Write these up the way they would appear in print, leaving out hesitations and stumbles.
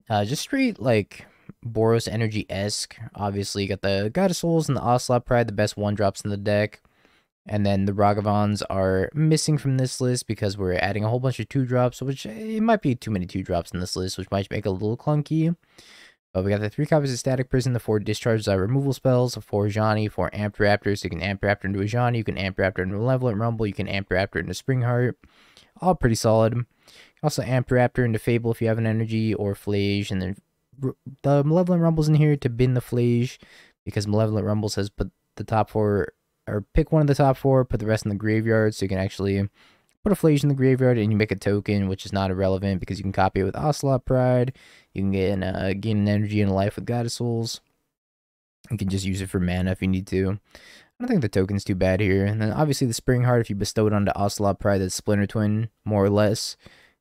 Just straight like Boros Energy-esque. Obviously, you got the Goddess Souls and the Ocelot Pride, the best one drops in the deck. And then the Ragavans are missing from this list because we're adding a whole bunch of 2-drops, which it might be too many 2-drops in this list, which might make it a little clunky. But we got the 3 copies of Static Prison, the 4 discharges removal spells, 4 Johnny, 4 Amp Raptors. So you can Amp Raptor into a Johnny, you can Amp Raptor into a Malevolent Rumble, you can Amp Raptor into Springheart. All pretty solid. Also Amp Raptor into Fable if you have an energy, or Flage, and then the Malevolent Rumble's in here to bin the Flage, because Malevolent Rumble says put the top 4, or pick one of the top 4, put the rest in the graveyard, so you can actually put a Flage in the graveyard and you make a token, which is not irrelevant because you can copy it with Ocelot Pride, you can gain an energy and a life with Goddess Souls, you can just use it for mana if you need to. I don't think the token's too bad here. And then obviously the Spring Heart, if you bestow it onto Ocelot Pride, that's Splinter Twin, more or less.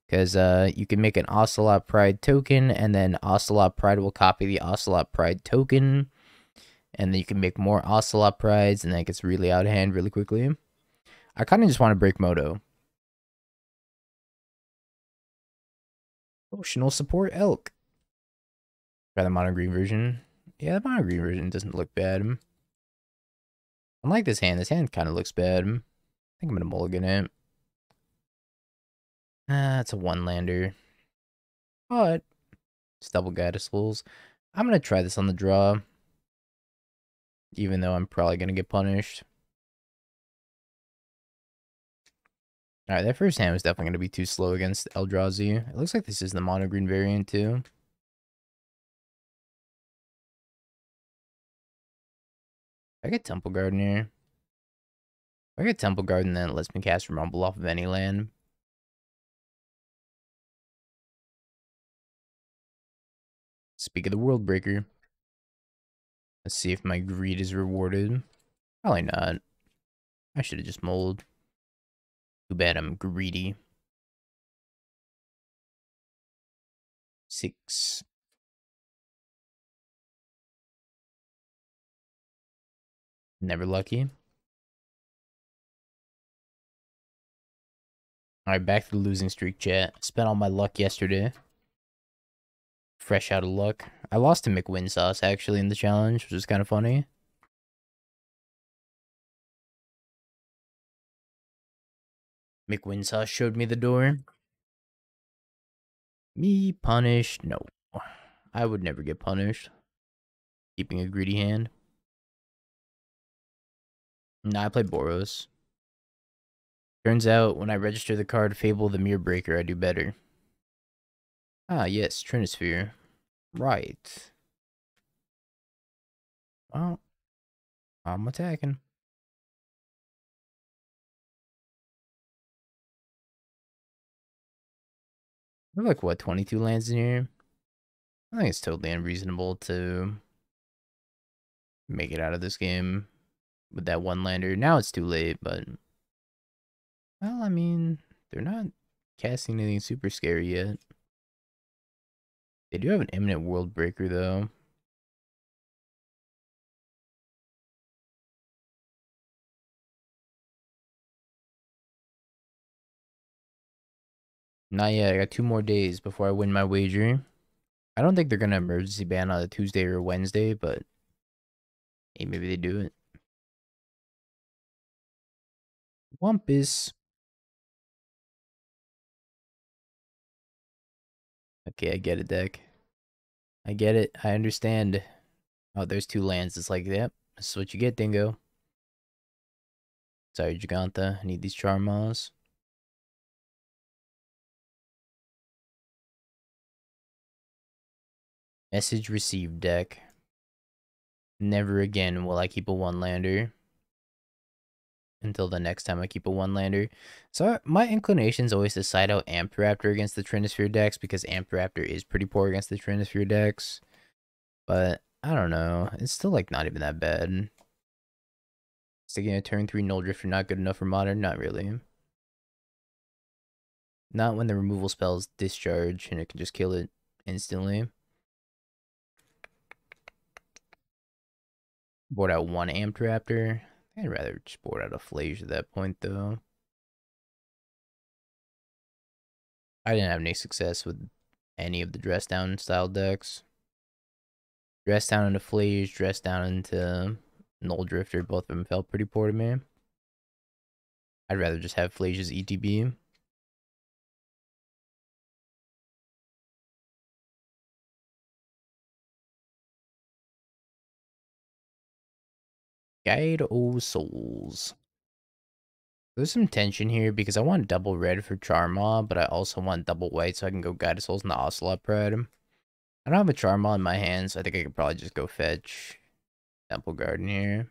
Because you can make an Ocelot Pride token, and then Ocelot Pride will copy the Ocelot Pride token. And then you can make more Ocelot Prides, and that gets really out of hand really quickly. I kind of just want to break Moto. Emotional Support Elk. Try the mono green version. Yeah, the mono green version doesn't look bad. Unlike this hand kind of looks bad. I think I'm going to mulligan it. It's a 1-lander. But it's double Goddess Souls. I'm going to try this on the draw. Even though I'm probably going to get punished. Alright, that first hand was definitely going to be too slow against Eldrazi. It looks like this is the mono green variant too. I get Temple Garden here. If I get Temple Garden, then it lets me cast Rumble off of any land. Speak of the World Breaker. Let's see if my greed is rewarded. Probably not. I should have just mulled. Too bad I'm greedy. 6. Never lucky. Alright, back to the losing streak, chat. Spent all my luck yesterday. Fresh out of luck. I lost to McWinsauce, actually, in the challenge, which is kind of funny. McWinsauce showed me the door. Me punished? No. I would never get punished. Keeping a greedy hand. Nah, I play Boros. Turns out, when I register the card Fable the Mirror Breaker, I do better. Ah, yes, Trinisphere. Right. Well, I'm attacking. We're like, what, 22 lands in here? I think it's totally unreasonable to make it out of this game with that 1-lander. Now it's too late, but... Well, I mean, they're not casting anything super scary yet. They do have an imminent World Breaker, though. Not yet. I got 2 more days before I win my wager. I don't think they're going to emergency ban on a Tuesday or Wednesday, but hey, maybe they do it. Wumpus. Okay, I get it, deck. I get it. I understand. Oh, there's 2 lands. It's like, yep, this is what you get, Dingo. Sorry, Giganta. I need these Charmaws. Message received, deck. Never again will I keep a 1-lander. Until the next time I keep a 1-lander. So my inclination is always to side out Amp Raptor against the Trinisphere decks, because Amp Raptor is pretty poor against the Trinisphere decks. But I don't know. It's still like not even that bad. Sticking a turn 3 Null Drifter not good enough for Modern? Not really. Not when the removal spells discharge and it can just kill it instantly. Board out 1 Amp Raptor. I'd rather just board out a Flage at that point, though. I didn't have any success with any of the dress down style decks. Dress down into Fleas, dress down into Null Drifter. Both of them felt pretty poor to me. I'd rather just have Fleas ETB. Guide O Souls. There's some tension here because I want double red for Charmaw, but I also want double white so I can go Guide Souls and the Ocelot Pride. I don't have a Charmaw in my hand, so I think I could probably just go fetch Temple Garden here.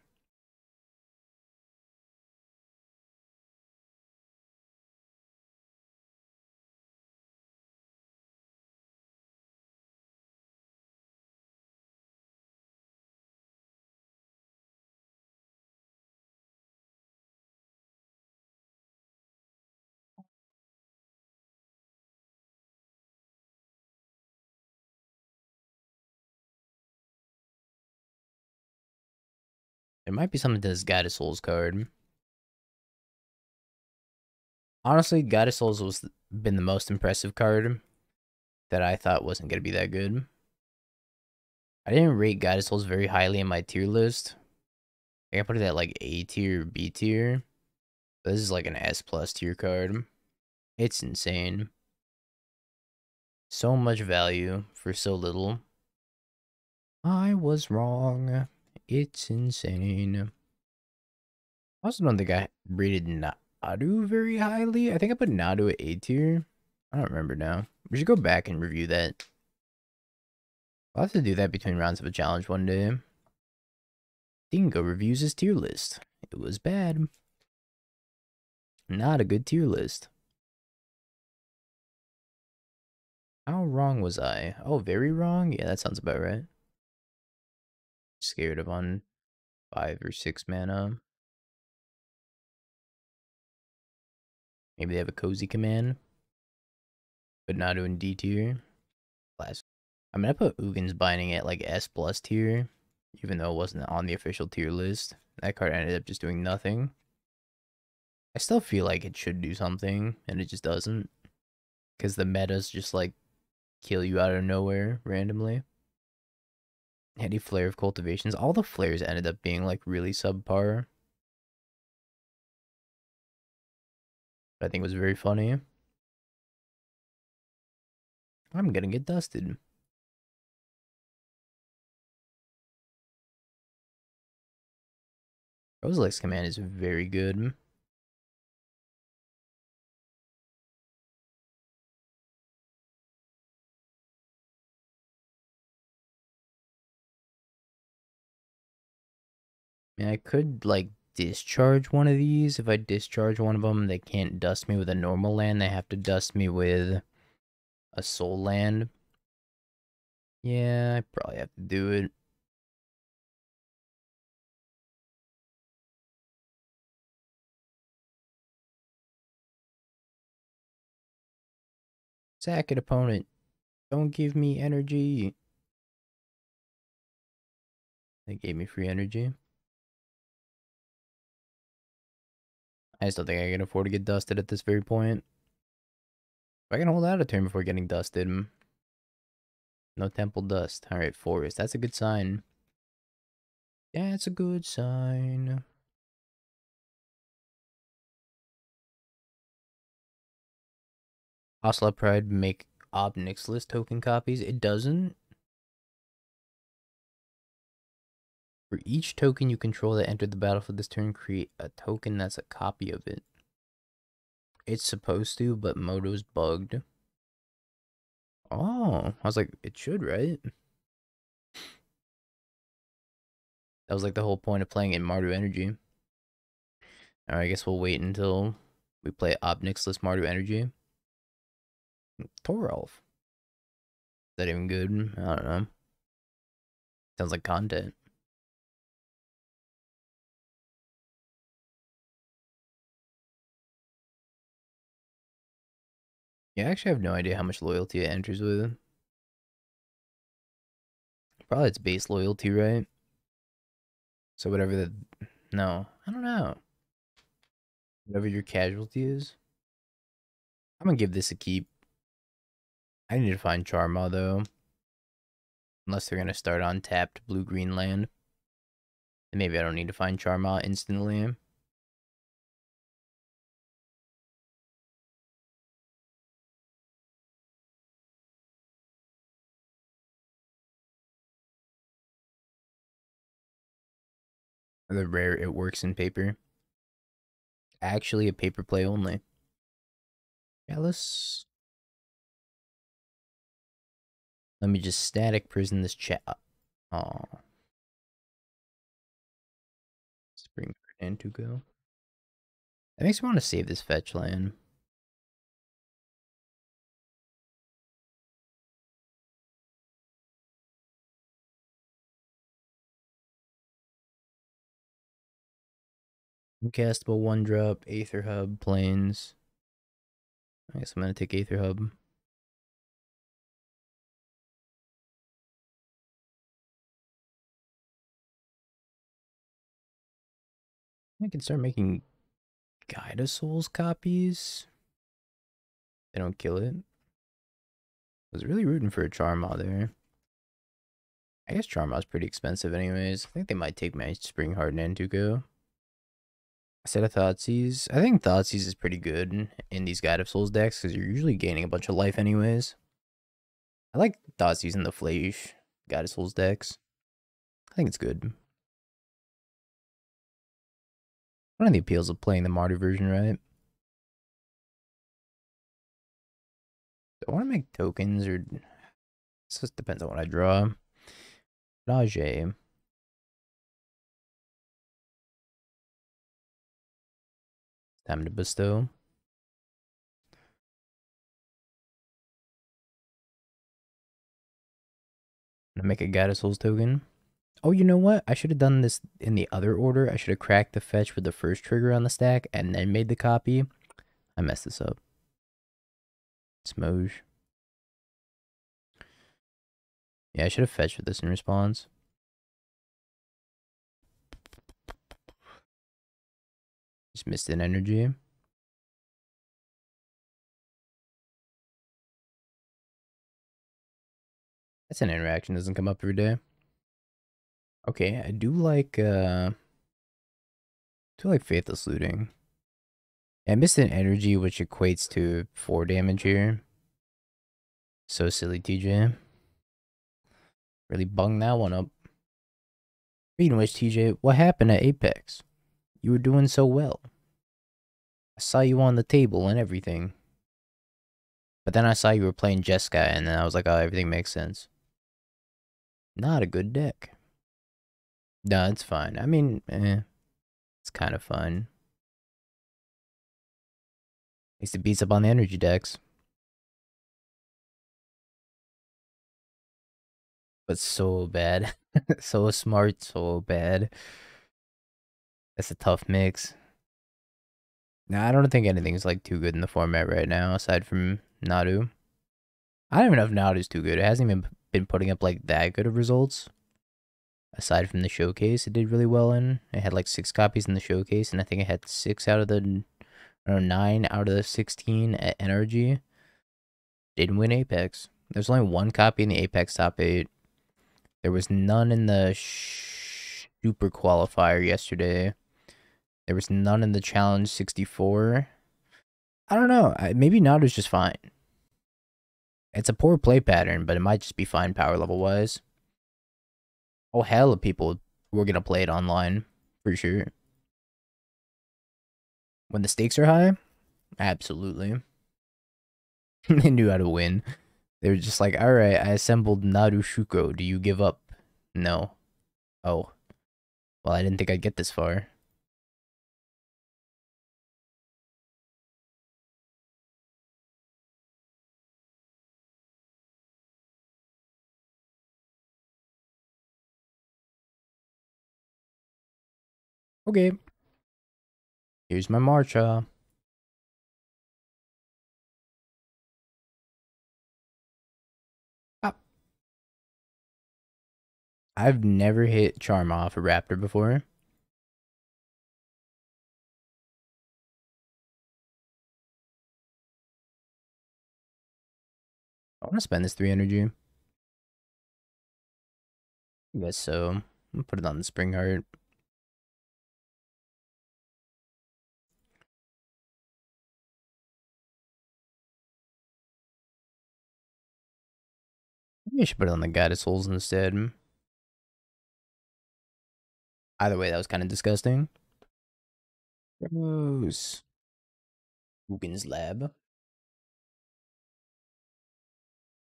There might be something to this Guide Souls card. Honestly, Guide Souls was been the most impressive card that I thought wasn't going to be that good. I didn't rate Guide Souls very highly in my tier list. I think I put it at like A tier, B tier. This is like an S plus tier card. It's insane. So much value for so little. I was wrong. It's insane. I also don't think I rated Nadu very highly. I think I put Nadu at A tier. I don't remember now. We should go back and review that. I'll have to do that between rounds of a challenge one day. Dingo reviews his tier list. It was bad. Not a good tier list. How wrong was I? Oh, very wrong? Yeah, that sounds about right. Scared of on 5 or 6 mana. Maybe they have a cozy command. But not doing D tier. Classic. I mean, I put Ugin's Binding at like S plus tier. Even though it wasn't on the official tier list. That card ended up just doing nothing. I still feel like it should do something. And it just doesn't. Because the metas just like kill you out of nowhere randomly. Heady Flare of Cultivations. All the flares ended up being like really subpar. But I think it was very funny. I'm gonna get dusted. Rosalike's command is very good. I mean, I could like discharge one of these. If I discharge one of them, they can't dust me with a normal land. They have to dust me with a soul land. Yeah, I probably have to do it. Sack it, opponent. Don't give me energy. They gave me free energy. I just don't think I can afford to get dusted at this very point. If I can hold out a turn before getting dusted. No temple dust. Alright, forest. That's a good sign. That's a good sign. Ocelot Pride make Obnix list token copies. It doesn't. For each token you control that entered the battlefield this turn, create a token that's a copy of it. It's supposed to, but Moto's bugged. Oh, I was like, it should, right? That was like the whole point of playing in Mardu Energy. Alright, I guess we'll wait until we play Obnix list Mardu Energy. Toralf. Is that even good? I don't know. Sounds like content. Yeah, I actually have no idea how much loyalty it enters with. Probably it's base loyalty, right? So whatever the... No, I don't know. Whatever your casualty is. I'm gonna give this a keep. I need to find Charma though. Unless they're gonna start on tapped blue-green land. And maybe I don't need to find Charma instantly. The rare it works in paper. Actually a paper play only. Yeah, let me just static prison this chat. Oh. Spring and to go. That makes me want to save this fetch land. Castable 1-drop, Aether Hub, Plains. I guess I'm gonna take Aether Hub. I can start making Guide of Souls copies. They don't kill it. I was really rooting for a Charmaw there. I guess Charmaw's pretty expensive anyways. I think they might take my Spring Heart and Entugo. I said a Thoughtseize. I think Thoughtseize is pretty good in these Guide of Souls decks because you're usually gaining a bunch of life anyways. I like Thoughtseize in the Flash Guide of Souls decks. I think it's good. One of the appeals of playing the Mardu version, right? Do I want to make tokens or... It just depends on what I draw. Rajay. Time to bestow. I'm gonna make a Guide of Souls token. Oh, you know what? I should have done this in the other order. I should have cracked the fetch with the first trigger on the stack and then made the copy. I messed this up. Smoge. Yeah, I should have fetched with this in response. Just missed an energy. That's an interaction. Doesn't come up every day. Okay, I do like Faithless Looting. I missed an energy which equates to 4 damage here. So silly, TJ. Really bunged that one up. Speaking of which, TJ, what happened at Apex? You were doing so well. I saw you on the table and everything. But then I saw you were playing Jeskai, and then I was like, oh, everything makes sense. Not a good deck. No, it's fine. I mean, it's kind of fun. At least it beats up on the energy decks. But so bad. So smart, so bad. That's a tough mix. Nah, I don't think anything's like too good in the format right now, aside from Nadu. I don't even know if Nadu's too good. It hasn't even been putting up like that good of results. Aside from the showcase, it did really well in. It had like 6 copies in the showcase, and I think it had 6 out of the, I don't know, 9 out of the 16 at NRG. Didn't win Apex. There's only 1 copy in the Apex top 8. There was none in the Super Qualifier yesterday. There was none in the Challenge 64. I don't know. Maybe Nadu's just fine. It's a poor play pattern, but it might just be fine power level wise. Oh, hell of people were going to play it online, for sure. When the stakes are high? Absolutely. They knew how to win. They were just like, alright, I assembled Nadu Shuko. Do you give up? No. Oh. Well, I didn't think I'd get this far. Okay. Here's my Marcha. Ah. I've never hit Charm off a Raptor before. I want to spend this 3 energy. I guess so. I'm gonna put it on the Spring Heart. Maybe I should put it on the Guided Souls instead. Either way, that was kind of disgusting. Gross. Hugin's Lab.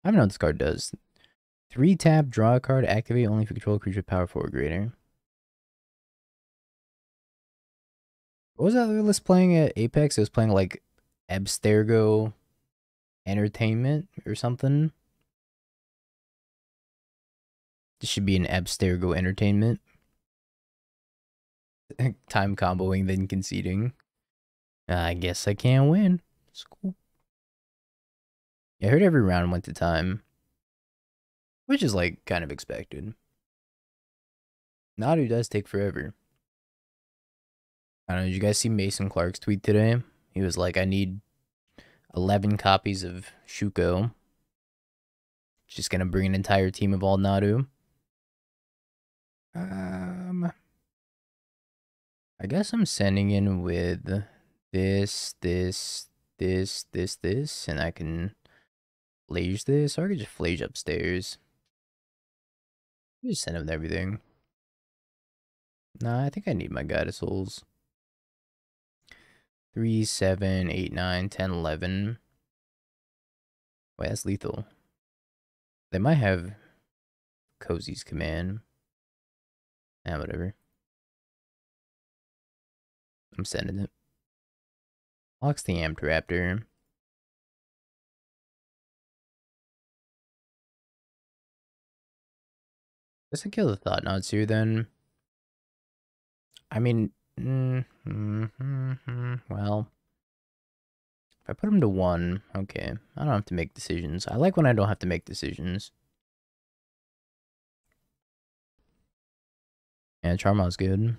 I don't know what this card does. 3 tap, draw a card, activate only if you control a creature with power 4 or greater. What was that other list playing at Apex? It was playing like Abstergo Entertainment or something. This should be an Abstergo Entertainment. Time comboing, then conceding. I guess I can't win. It's cool. Yeah, I heard every round went to time. Which is like kind of expected. Nadu does take forever. I don't know, did you guys see Mason Clark's tweet today? He was like, I need 11 copies of Shuko. Just gonna bring an entire team of all Nadu. I guess I'm sending in with this, and I can flage this, or I could just flage upstairs. Just send him with everything. Nah, I think I need my Guided Souls. 3, 7, 8, 9, 10, 11. Wait, that's lethal. They might have Cozy's command. Whatever. I'm sending it. Locks the Amped Raptor. Guess I kill the Thought Knots here then. I mean, well, if I put him to 1, okay. I don't have to make decisions. I like when I don't have to make decisions. Yeah, Charma's good.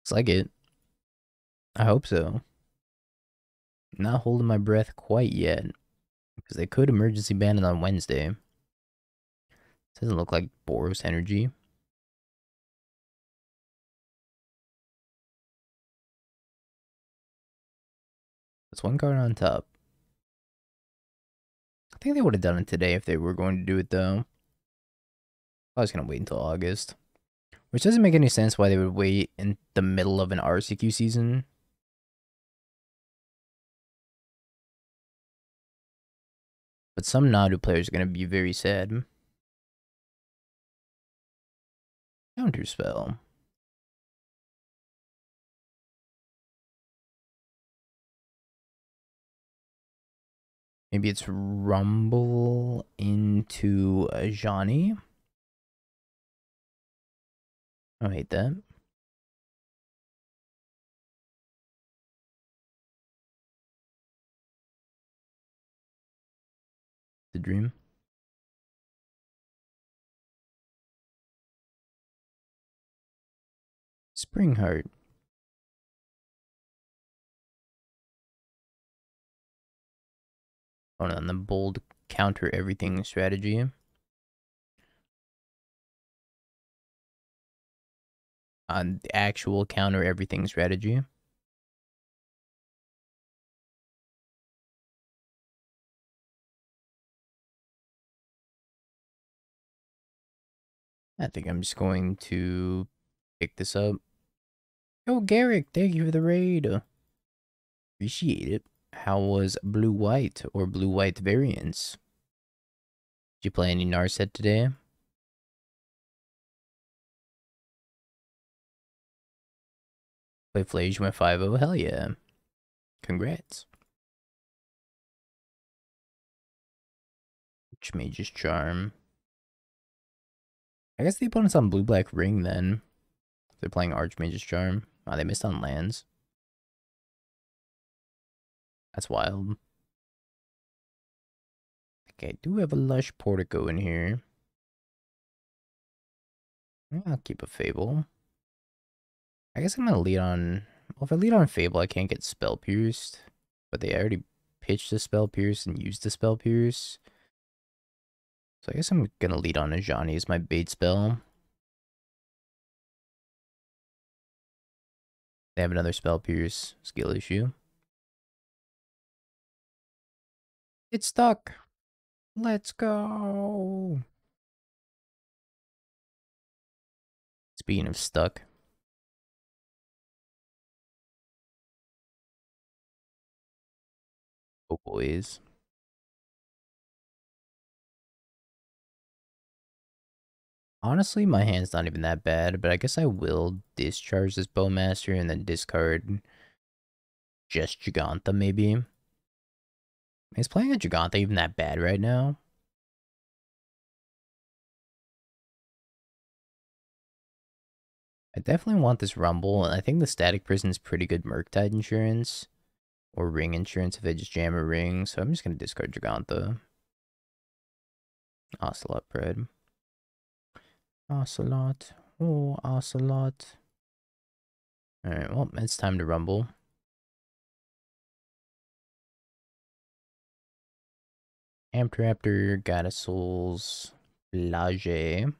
Looks like it. I hope so. Not holding my breath quite yet. Because they could emergency ban it on Wednesday. Doesn't look like Boros energy. That's 1 card on top. I think they would have done it today if they were going to do it though. I was going to wait until August. Which doesn't make any sense why they would wait in the middle of an RCQ season. But some Nadu players are going to be very sad. Counter spell. Maybe it's Rumble into Johnny. I hate that. The dream. Spring Heart. Oh, and the bold counter everything strategy. On the actual counter everything strategy. I think I'm just going to pick this up. Yo, Garrick, thank you for the raid. Appreciate it. How was blue-white or blue-white variants? Did you play any Narset today? Play Flage, went 5-0. Hell yeah. Congrats. Archmage's Charm. I guess the opponent's on blue-black ring then. They're playing Archmage's Charm. Oh, they missed on lands. That's wild. Okay, I do have a Lush Portico in here. I'll keep a Fable. I guess I'm gonna lead on Well, if I lead on Fable, I can't get Spell Pierced. But they already pitched the Spell Pierce and used the Spell Pierce. So I guess I'm gonna lead on Ajani as my bait spell. They have another Spell Pierce skill issue. It's stuck. Let's go. Speaking of stuck. Oh boys. Honestly, my hand's not even that bad, but I guess I will discharge this Bowmaster and then discard just Giganta, maybe. Is playing a Giganta even that bad right now? I definitely want this Rumble, and I think the Static Prison is pretty good Murktide insurance. Or Ring insurance if I just jam a Ring, so I'm just gonna discard Giganta. Ocelot Bread. Ocelot. Oh, Ocelot. Alright, well, it's time to Rumble. Amptraptor, Goddess Souls, Blage.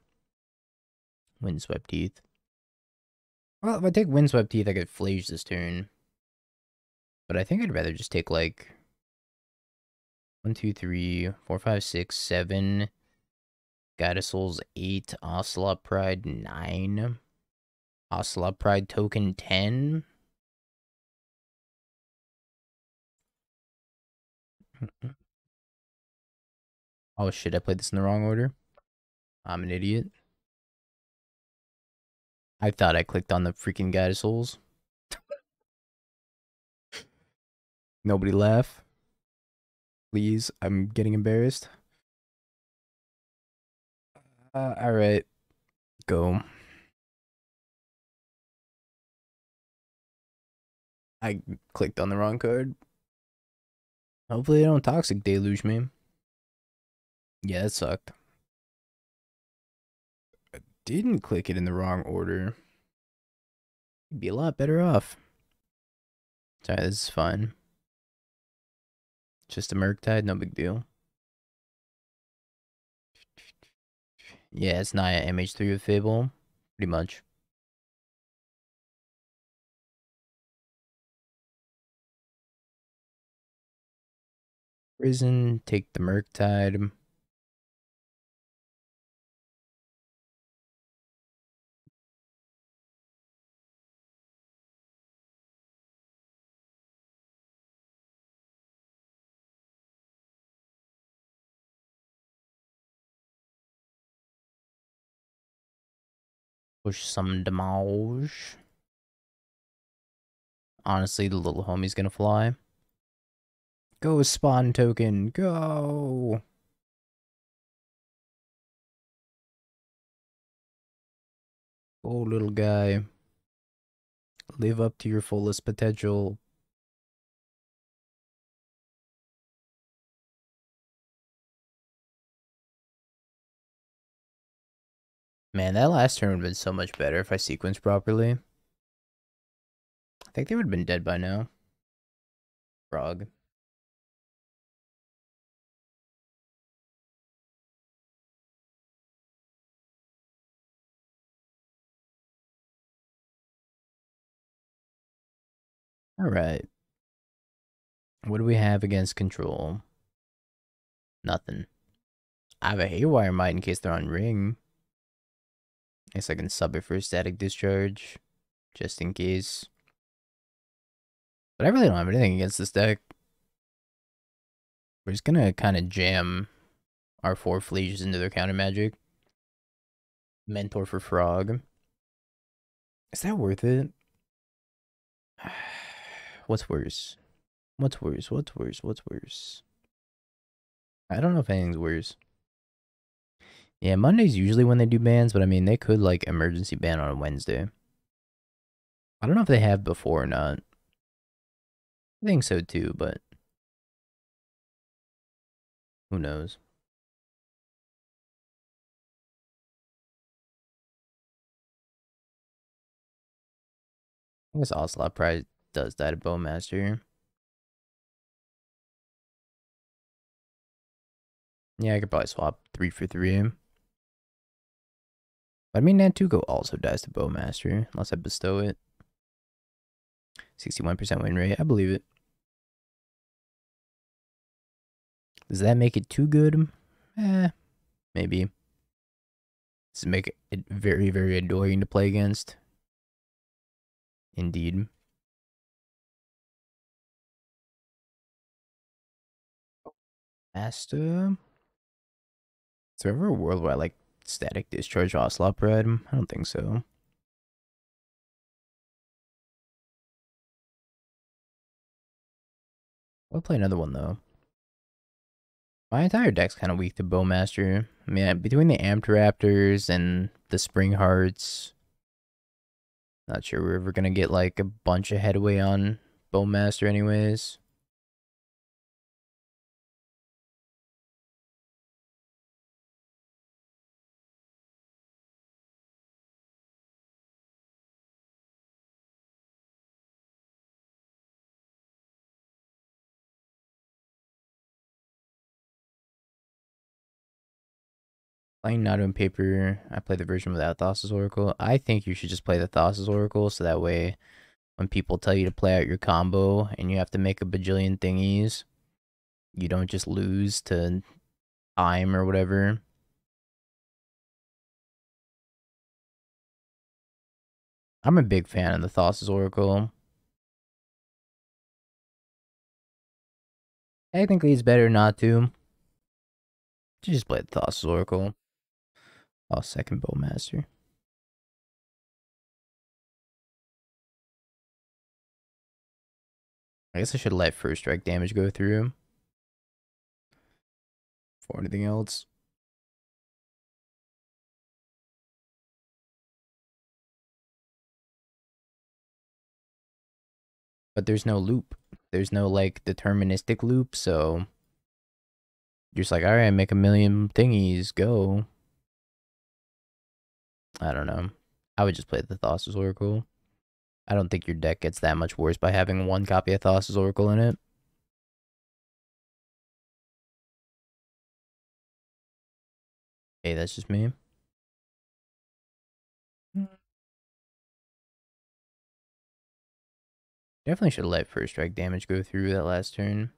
Windswept Teeth. Well, if I take Windswept Teeth, I could Flage this turn. But I think I'd rather just take, like, 1, 2, 3, 4, 5, 6, 7. Goddess Souls 8. Ocelot Pride 9. Ocelot Pride token 10. Oh shit, I played this in the wrong order. I'm an idiot. I thought I clicked on the freaking Goddess Souls. Nobody laugh. Please, I'm getting embarrassed. Alright. Go. I clicked on the wrong card. Hopefully they don't Toxic Deluge me. Yeah, that sucked. I didn't click it in the wrong order. You'd be a lot better off. Sorry, this is fine. Just a Murktide, no big deal. Yeah, it's Naya MH3 with Fable. Pretty much. Prison, take the Murktide. Push some damage. Honestly, the little homie's gonna fly. Go spawn token, go! Oh, little guy. Live up to your fullest potential. Man, that last turn would have been so much better if I sequenced properly. I think they would have been dead by now. Frog. Alright. What do we have against control? Nothing. I have a Haywire Might in case they're on ring. I guess I can sub it for a static discharge. Just in case. But I really don't have anything against this deck. We're just gonna kind of jam our 4 Fleas into their counter magic. Mentor for Frog. Is that worth it? What's worse? What's worse? What's worse? What's worse? I don't know if anything's worse. Yeah, Monday's usually when they do bans, but I mean, they could, like, emergency ban on a Wednesday. I don't know if they have before or not. I think so too, but who knows? I guess Ocelot Pride does die to Bowmaster. Yeah, I could probably swap 3 for 3. I mean, MTGO also dies to Bowmaster, unless I bestow it. 61% win rate, I believe it. Does that make it too good? Maybe. Does it make it very, very annoying to play against? Indeed. Asta? Is there ever a world where I like static discharge Ocelot Pride? I don't think so. I'll play another one though. My entire deck's kind of weak to Bowmaster. I mean, between the Amped Raptors and the Spring Hearts, not sure we're ever gonna get like a bunch of headway on Bowmaster anyways. Playing Nado and Paper, I play the version without Thassa's Oracle. I think you should just play the Thassa's Oracle so that way when people tell you to play out your combo and you have to make a bajillion thingies, you don't just lose to time or whatever. I'm a big fan of the Thassa's Oracle. Technically, it's better not to. Just play the Thassa's Oracle. Oh, second Bowmaster. I guess I should let first strike damage go through. For anything else. But there's no loop. There's no like deterministic loop, so you're just like, alright, make a million thingies, go. I don't know. I would just play the Thassa's Oracle. I don't think your deck gets that much worse by having one copy of Thassa's Oracle in it. Hey, that's just me. Definitely should let first strike damage go through that last turn.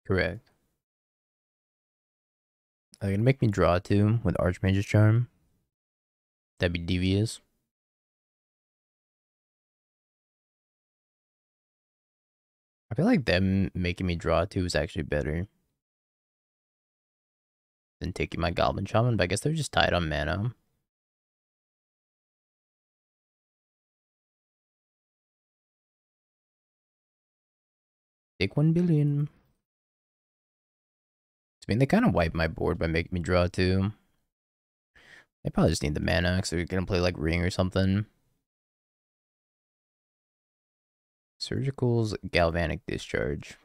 Correct. Are they gonna make me draw two with Archmage's Charm? That'd be devious. I feel like them making me draw two is actually better than taking my Goblin Shaman, but I guess they're just tied on mana. Take 1 billion. I mean, they kind of wiped my board by making me draw two. They probably just need the mana because they're gonna play like Ring or something. Surgical's Galvanic Discharge.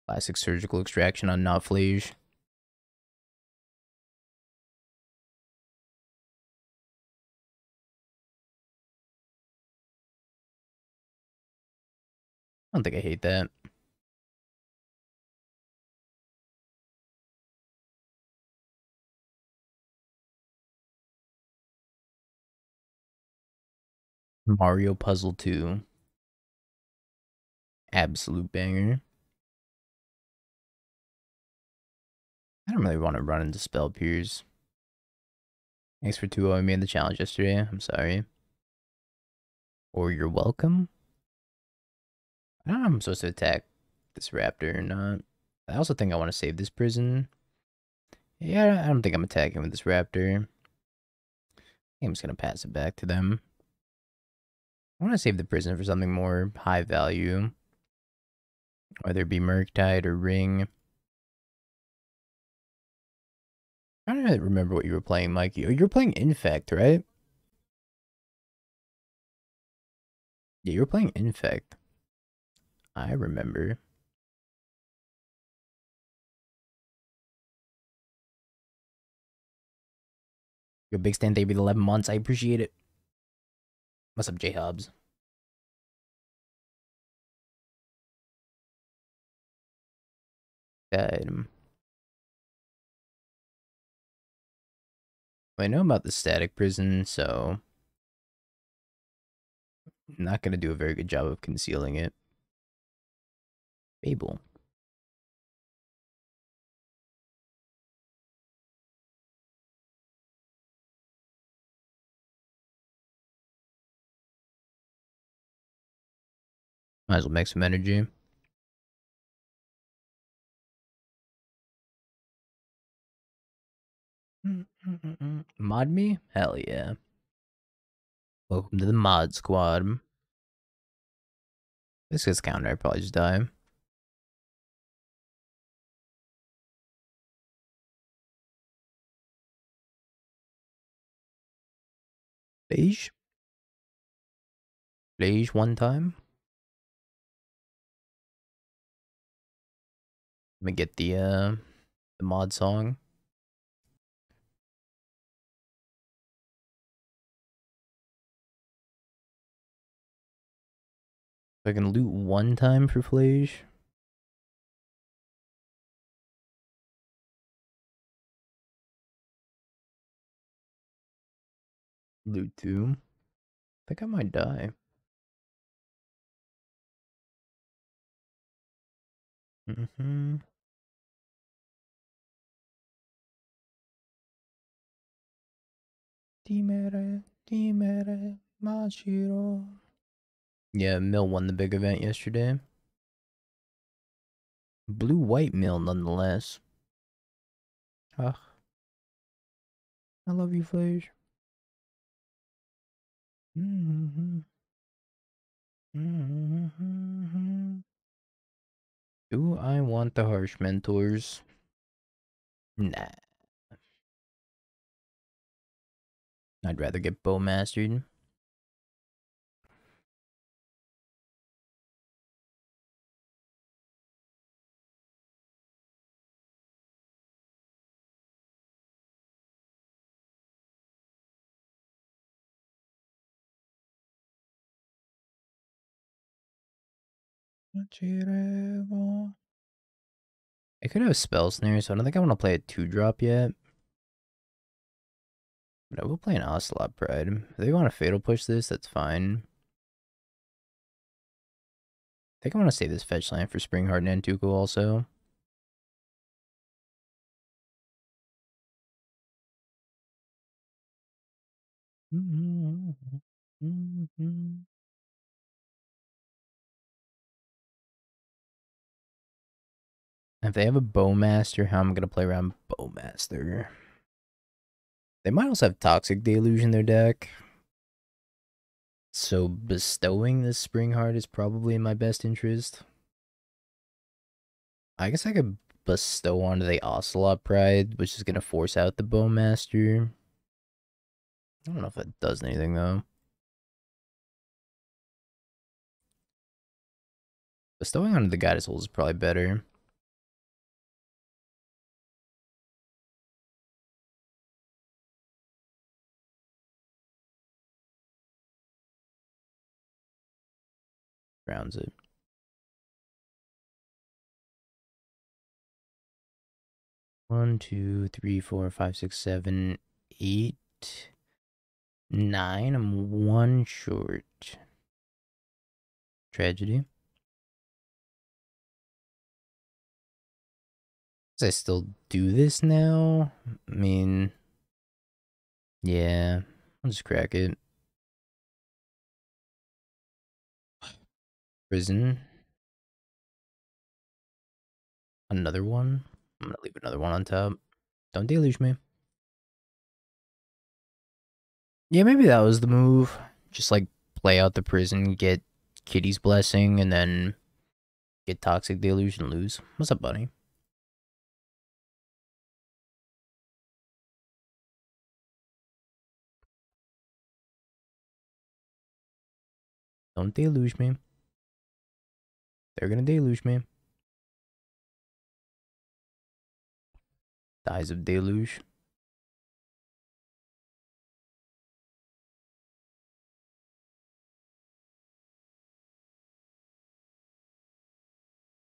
Classic Surgical Extraction on Not Flage. I don't think I hate that. Mario Puzzle 2. Absolute banger. I don't really want to run into Spell Pierce. Thanks for 2-0 me in the challenge yesterday. I'm sorry. Or you're welcome. I don't know if I'm supposed to attack this raptor or not. I also think I want to save this prison. Yeah, I don't think I'm attacking with this raptor. I'm just going to pass it back to them. I want to save the prison for something more high value. Whether it be Murktide or Ring. I don't really remember what you were playing, Mikey. Oh, you were playing Infect, right? Yeah, you were playing Infect. I remember. Your big stand debut 11 months. I appreciate it. What's up, J Hubs? Good. I know about the static prison, so I'm not gonna do a very good job of concealing it. Fable. Might as well make some energy. Mod me? Hell yeah. Welcome to the mod squad. This gets counter, I probably just die. Beige? Beige one time? Let me get the mod song. If I can loot one time for Flage. Loot two. I think I might die. Mm-hmm. Dimere, Machiro. Yeah, Mill won the big event yesterday. Blue-white Mill, nonetheless. Ah, I love you, Flage. Mm-hmm. Mm-hmm. Do I want the harsh mentors? Nah. I'd rather get bow mastered. I could have spell snare, so I don't think I want to play a 2-drop yet. But I will play an Ocelot Pride. If they want to fatal push this, that's fine. I think I want to save this fetch land for Spring Heart and Antuko also. If they have a Bowmaster, how am I going to play around Bowmaster? They might also have Toxic Deluge in their deck. So bestowing this Spring Heart is probably in my best interest. I guess I could bestow onto the Ocelot Pride, which is going to force out the Bowmaster. I don't know if it does anything, though. Bestowing onto the Goddess Souls is probably better. Rounds it. 1, 2, 3, 4, 5, 6, 7, 8, 9. I'm one short. Tragedy. Does I still do this now? I mean, yeah. I'll just crack it. Prison. Another one. I'm gonna leave another one on top. Don't deluge me. Yeah, maybe that was the move. Just like play out the prison, get Kitty's blessing, and then get toxic deluge and lose. What's up, buddy? Don't deluge me. They're gonna deluge me. Dies of deluge.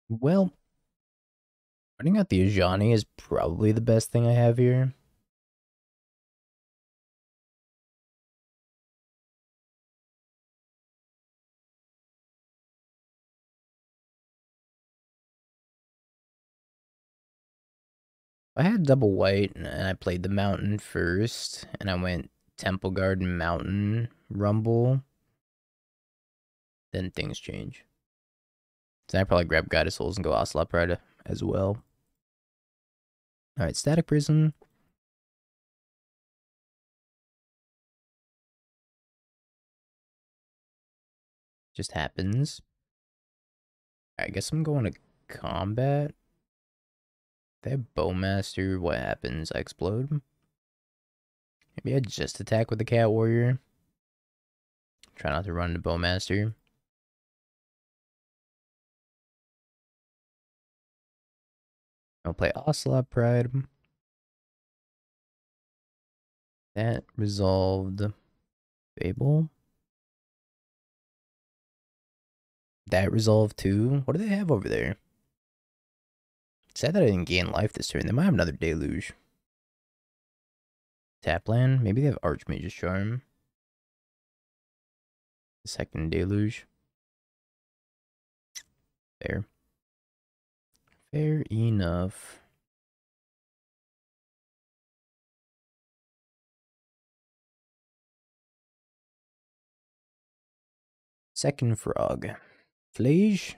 Well, running out the Ajani is probably the best thing I have here. I had double white and I played the mountain first, and I went Temple Garden Mountain Rumble. Then things change. So I probably grab Guided Souls and go Ocelot Pride as well. Alright, Static Prison. Just happens. I guess I'm going to combat. They have Bowmaster. What happens? I explode. Maybe I just attack with the Cat Warrior. Try not to run into Bowmaster. I'll play Ocelot Pride. That resolved Fable. That resolved too. What do they have over there? Sad that I didn't gain life this turn. They might have another Deluge. Tapland. Maybe they have Archmage's Charm. The second Deluge. Fair. Fair enough. Second Frog. Flage.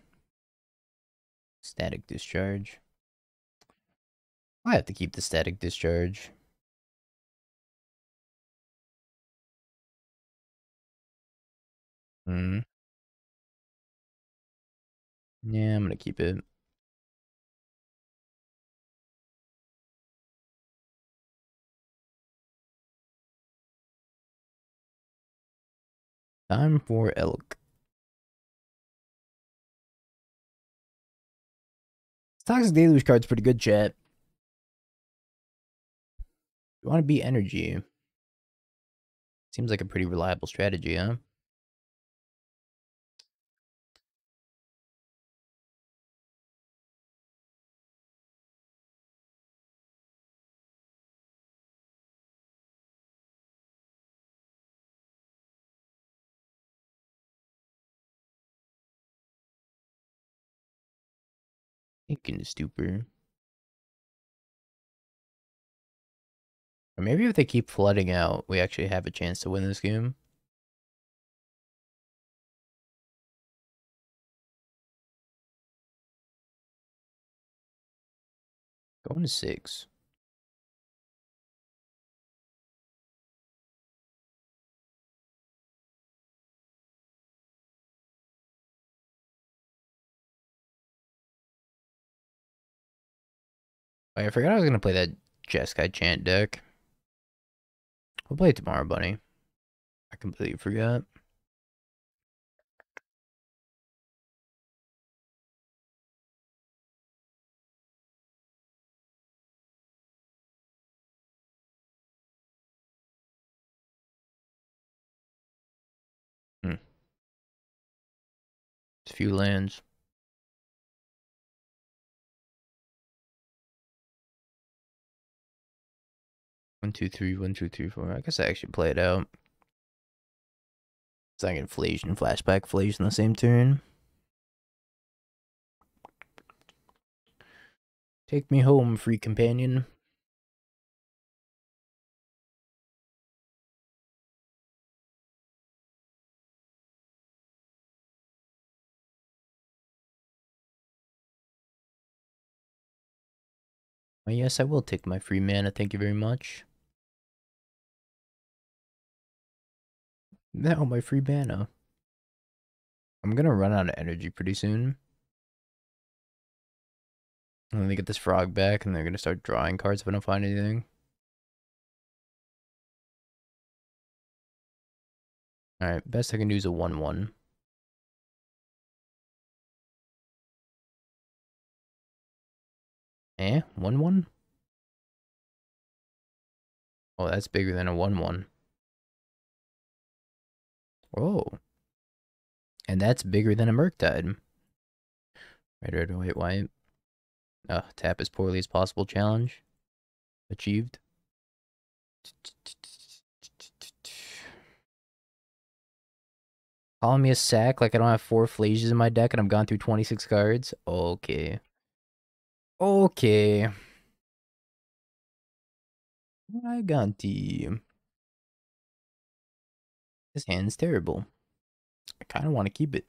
Static Discharge. I have to keep the Static Discharge. Hmm. Yeah, I'm gonna keep it. Time for Elk. Toxic Deluge card's pretty good, chat. You want to beat energy. Seems like a pretty reliable strategy, huh? Thinking stupor. Or maybe if they keep flooding out, we actually have a chance to win this game. Going to 6. Oh, I forgot I was going to play that Jeskai Chant deck. We'll play it tomorrow, Bunny. I completely forgot. It's a few lands. 1, 2, 3, 1, 2, 3, 4. I guess I actually play it out. So I can Flage and Flashback Flage in the same turn. Take me home, free companion. Well, yes, I will take my free mana. Thank you very much. Now my free mana. I'm gonna run out of energy pretty soon. And then they get this frog back, and they're gonna start drawing cards if I don't find anything. Alright, best I can do is a 1-1. 1-1? Oh, that's bigger than a 1-1. Oh, and that's bigger than a Murktide. Red, white, white. Tap as poorly as possible challenge. Achieved. Calling me a sack like I don't have 4 Phlages in my deck and I've gone through 26 cards? Okay. Okay. I got the... This hand's terrible. I kind of want to keep it.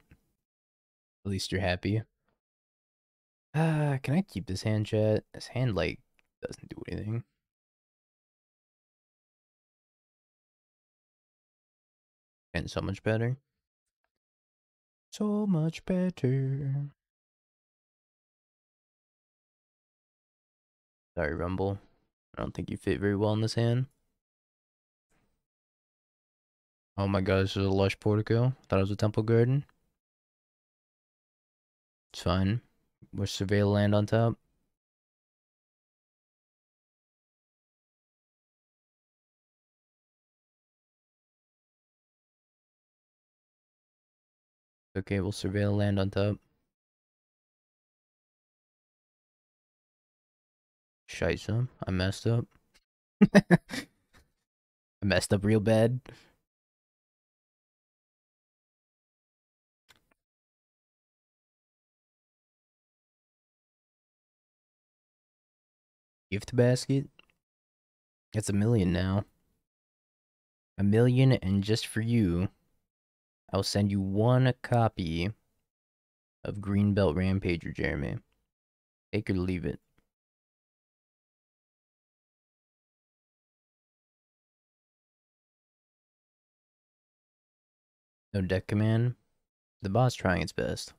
At least you're happy. Can I keep this hand, chat? This hand, like, doesn't do anything. And so much better. So much better. Sorry, Rumble. I don't think you fit very well in this hand. Oh my god, this is a lush portico. Thought it was a temple garden. It's fine. We're surveil land on top. Okay, we'll surveil land on top. Scheisse, I messed up. I messed up real bad. Gift basket? It's 1,000,000 now. 1,000,000, and just for you, I'll send you 1 copy of Greenbelt Rampager, Jeremy. Take or leave it. No deck command. The bot's trying its best.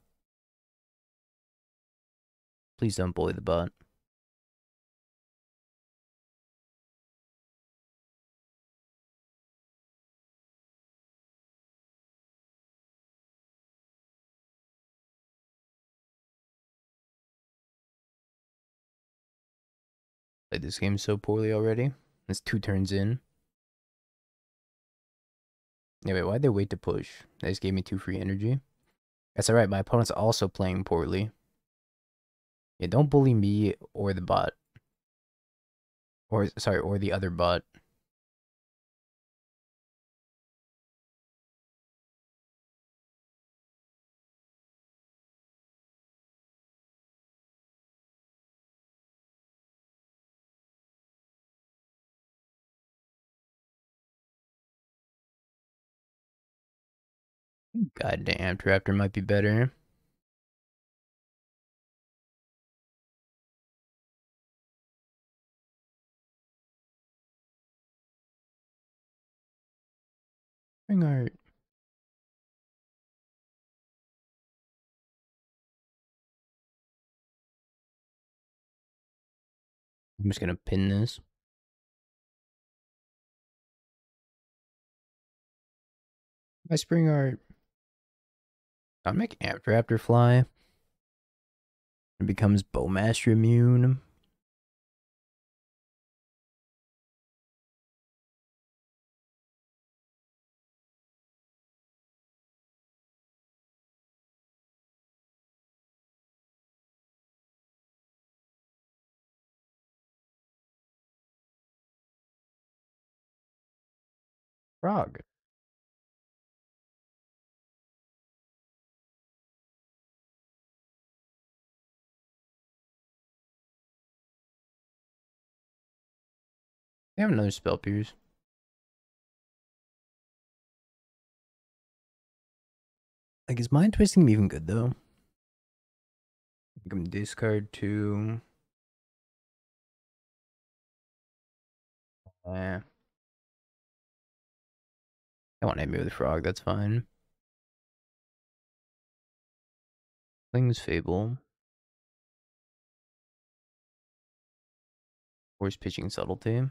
Please don't bully the bot. Played this game so poorly already. It's 2 turns in. Yeah, wait, why'd they wait to push? They just gave me 2 free energy. That's alright, my opponent's also playing poorly. Yeah, don't bully me or the bot. Or, sorry, or the other bot. Goddamn, Raptor might be better. Spring art. I'm just gonna pin this. My spring art. I'll make Amped Raptor fly. It becomes Bowmaster immune. Frog. They have another spell pierce. Like, is mind twisting even good though? I can discard 2. I want to hit me with a frog, that's fine. Kling's Fable. Force pitching subtlety.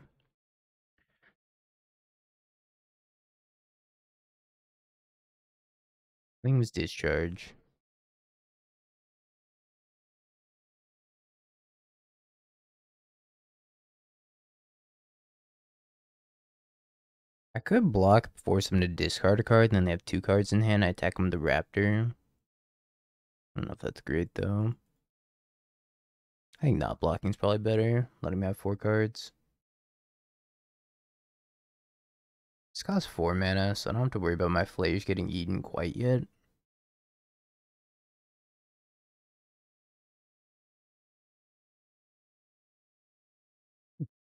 Kling's Discharge. I could block, force them to discard a card, and then they have 2 cards in hand. I attack them with the Raptor. I don't know if that's great, though. I think not blocking is probably better. Letting me have 4 cards. This costs 4 mana, so I don't have to worry about my Flayers getting eaten quite yet.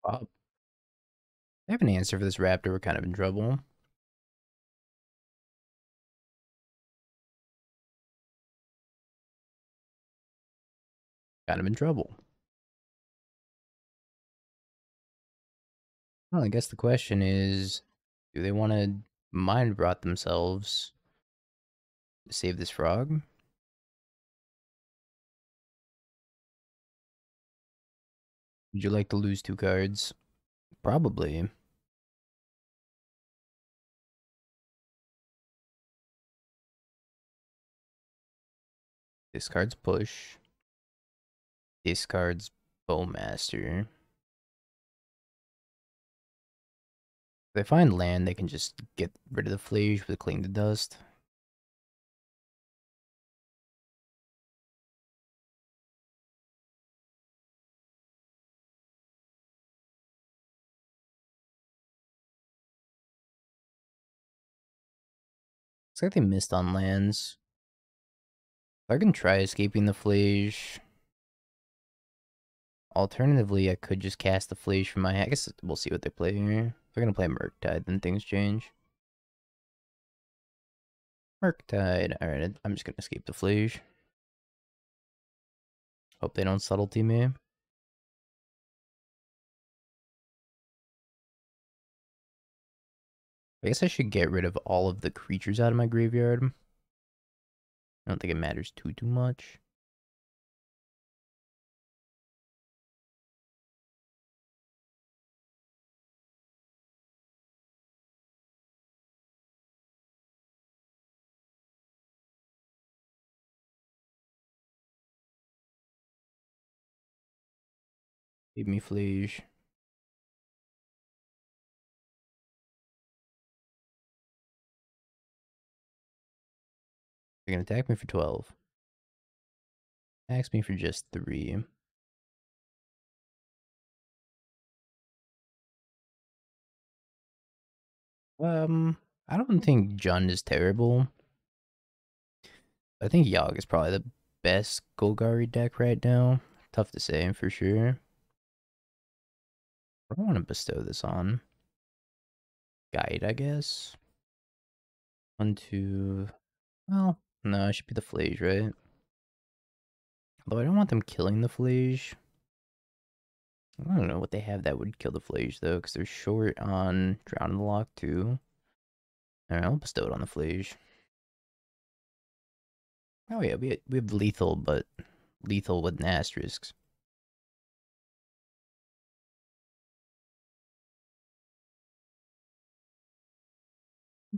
Pop. I have an answer for this Raptor. We're kind of in trouble. Kind of in trouble. Well, I guess the question is, do they want to mind rot themselves to save this frog? Would you like to lose 2 cards? Probably. This card's push. This card's Bowmaster. If they find land, they can just get rid of the Flage with Cling to Dust. Looks like they missed on lands. I can try escaping the Flage. Alternatively, I could just cast the Flage from my hand. I guess we'll see what they play here. If they're gonna play Murktide, then things change. Murktide. Alright, I'm just gonna escape the Flage. Hope they don't subtlety me. I guess I should get rid of all of the creatures out of my graveyard. I don't think it matters too much. Give me Flage. They're gonna attack me for 12. Attacks me for just 3. I don't think Jund is terrible. I think Yogg is probably the best Golgari deck right now. Tough to say for sure. What do I want to bestow this on? Guide, I guess. 1, 2. Well, no, it should be the Flage, right? Although I don't want them killing the Flage. I don't know what they have that would kill the Flage, though, because they're short on Drown in the Lock, too. Alright, I'll bestow it on the Flage. Oh, yeah, we have lethal, but lethal with an asterisk.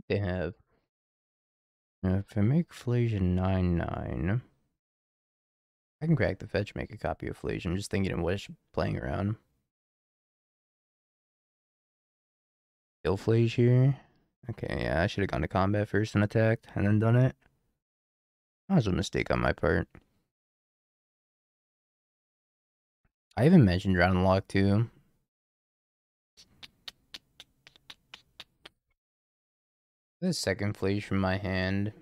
They have. If I make Flage a 9/9, I can crack the fetch, make a copy of Flage. I'm just thinking of what playing around. Kill Flage here. Okay, yeah, I should have gone to combat first and attacked, and then done it. That was a mistake on my part. I even mentioned Drown and Lock too. The second Flage from my hand.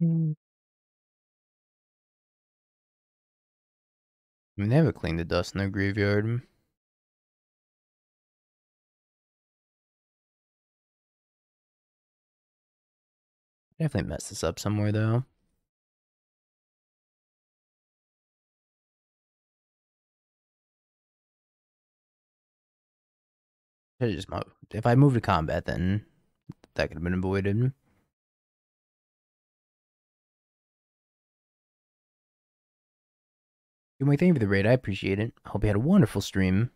I mean, they have a Clean the Dust in their graveyard. Definitely messed this up somewhere though. Should've just if I moved to combat, then that could have been avoided. Anyway, thank you for the raid. I appreciate it. Hope you had a wonderful stream.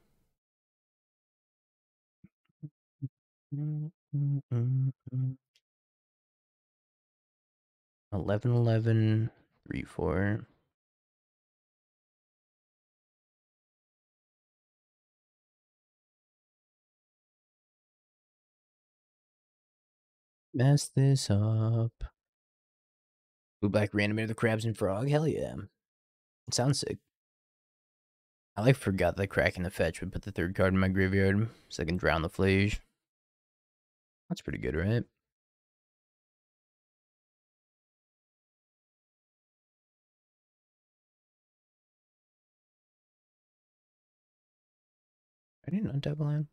11, 3, 4. Mess this up. Blue black reanimator the crabs and frog. Hell yeah. It sounds sick. I like forgot that cracking the fetch would put the third card in my graveyard so I can drown the flage. That's pretty good, right? I didn't untap a land.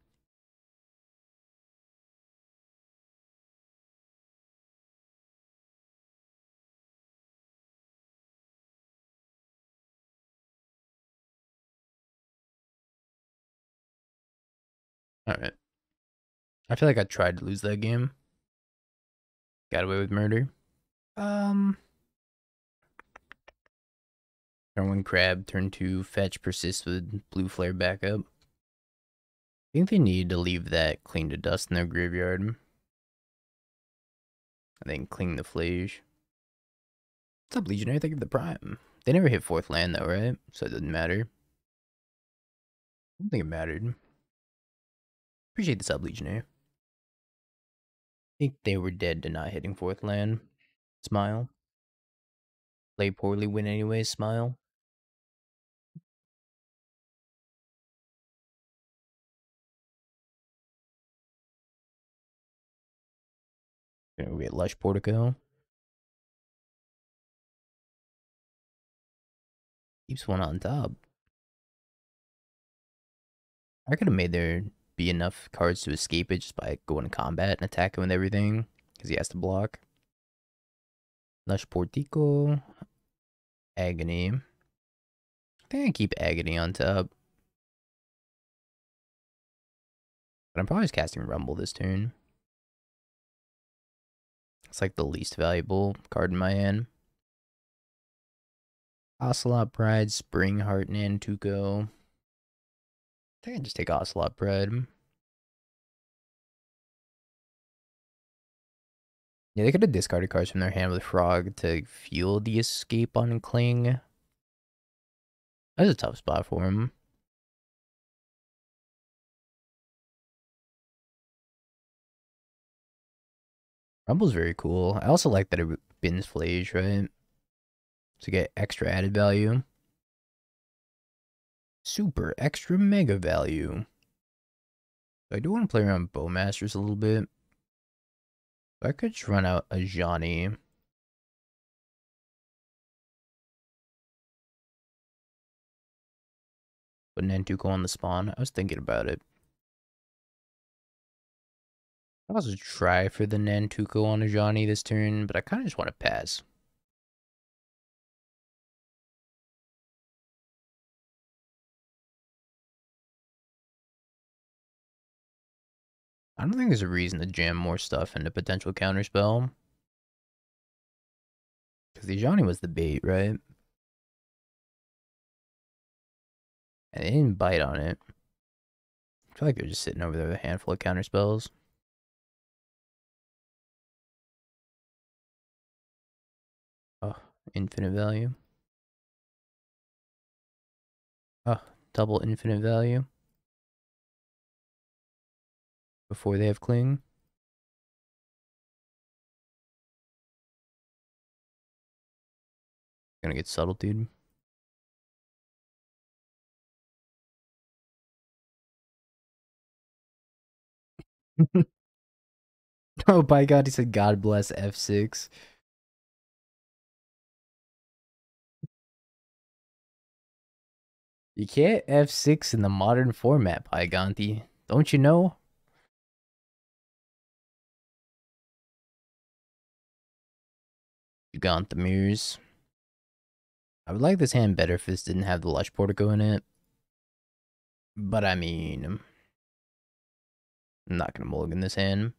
Alright. I feel like I tried to lose that game. Got away with murder. Um Turn 1 crab, turn 2 fetch persists with blue flare backup. I think they need to leave that clean to dust in their graveyard. And then clean the flage. What's up, Legionary? Thank you for the prime. They never hit 4th land though, right? So it doesn't matter. I don't think it mattered. Appreciate the sub, Legionary. I think they were dead to not hitting 4th land. Smile. Play poorly, win anyway, smile. Gonna get Lush Portico. Keeps one on top. I could have made there be enough cards to escape it just by going to combat and attack him with everything. Because he has to block. Lush Portico. Agony. I think I keep Agony on top. But I'm probably just casting Rumble this turn. It's like the least valuable card in my hand. Ocelot Pride, Spring Heart, Nantuko. I think I just take Ocelot Pride. Yeah, they could have discarded cards from their hand with Frog to fuel the escape on Cling. That's a tough spot for him. Rumble's very cool. I also like that it bins Flage, right? To get extra added value. Super extra mega value. I do want to play around Bowmasters a little bit. I could just run out a Johnny. But Nantuko on the spawn. I was thinking about it. I'll also try for the Nantuko on a Johnny this turn, but I kind of just want to pass. I don't think there's a reason to jam more stuff into potential counterspell. Because the Johnny was the bait, right? And they didn't bite on it. I feel like they're just sitting over there with a handful of counterspells. Oh, infinite value. Oh, double infinite value. Before they have cling. Gonna get subtlety. Oh my god, he said God bless F6. You can't F6 in the modern format, Pygonti. Don't you know? You got the mirrors. I would like this hand better if this didn't have the Lush Portico in it. But I mean, I'm not gonna mulligan this hand.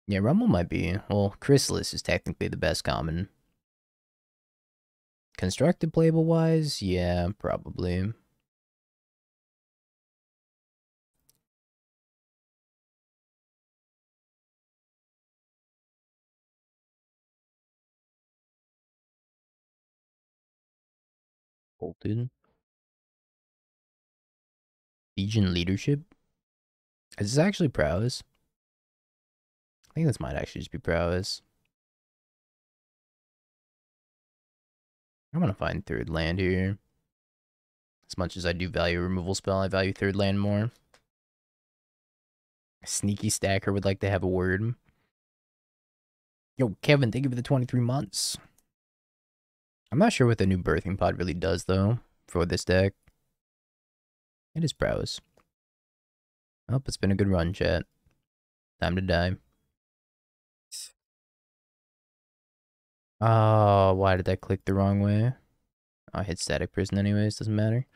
Yeah, Rumble might be. Well, Chrysalis is technically the best common. Constructed playable wise, yeah, probably. Bolted. Legion leadership. Is this actually prowess? I think this might actually just be prowess. I'm gonna find third land here. As much as I do value a removal spell, I value third land more. Sneaky Stacker would like to have a word. Yo, Kevin, thank you for the 23 months. I'm not sure what the new birthing pod really does, though, for this deck. It is prowess. Oh, it's been a good run, chat. Time to die. Oh, why did that click the wrong way? I hit static prison anyways, doesn't matter.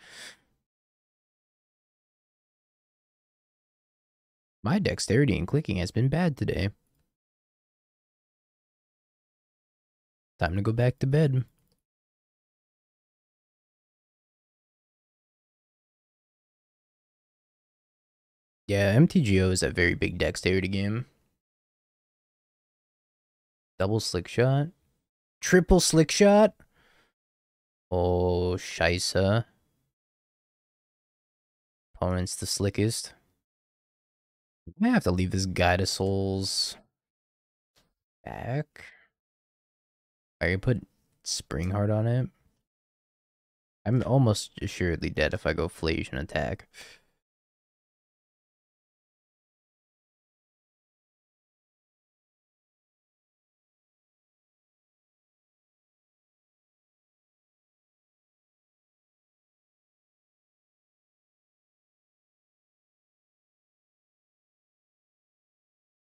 My dexterity in clicking has been bad today. Time to go back to bed. Yeah, MTGO is a very big dexterity game. Double slick shot. Triple slick shot. Oh, scheisse. Opponent's the slickest. I have to leave this Guide of Souls back. Are you put Spring Heart on it? I'm almost assuredly dead if I go Flage and attack.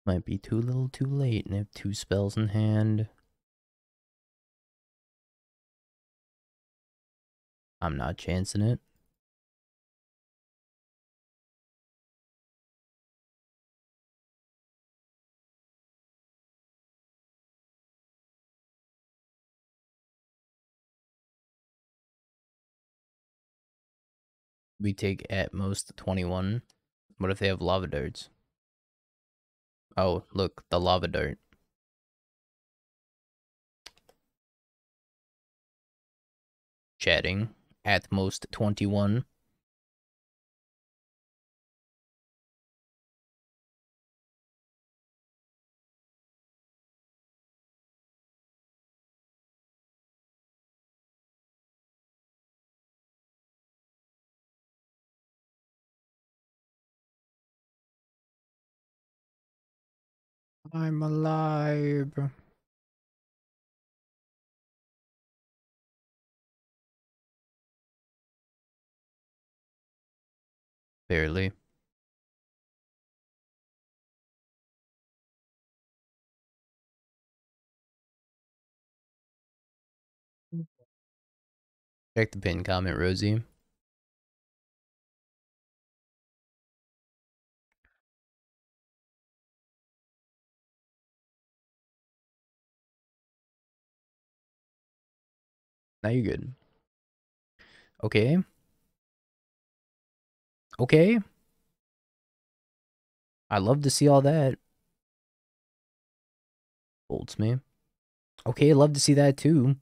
Might be too little too late and have 2 spells in hand. I'm not chancing it. We take at most 21. What if they have lava darts? Oh, look, the lava dart. Chatting. At most 21. I'm alive. Barely. Check the pin comment, Rosie. Now you're good. Okay. Okay. I love to see all that. Bolts me. Okay, love to see that too.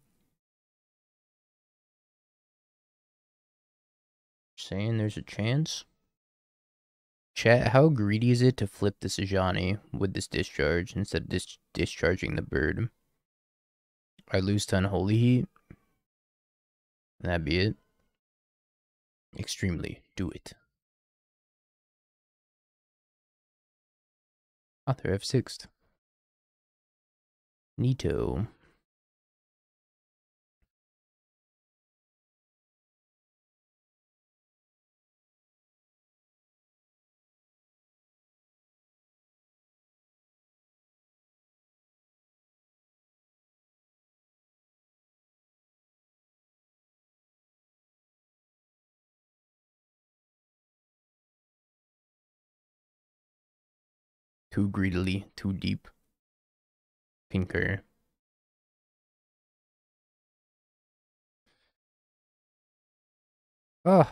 Saying there's a chance. Chat, how greedy is it to flip the Sejani with this discharge instead of discharging the bird? I lose to Unholy Heat. And that'd be it. Extremely. Do it. Author F6. Neato. Too greedily, too deep. Pinker. Oh,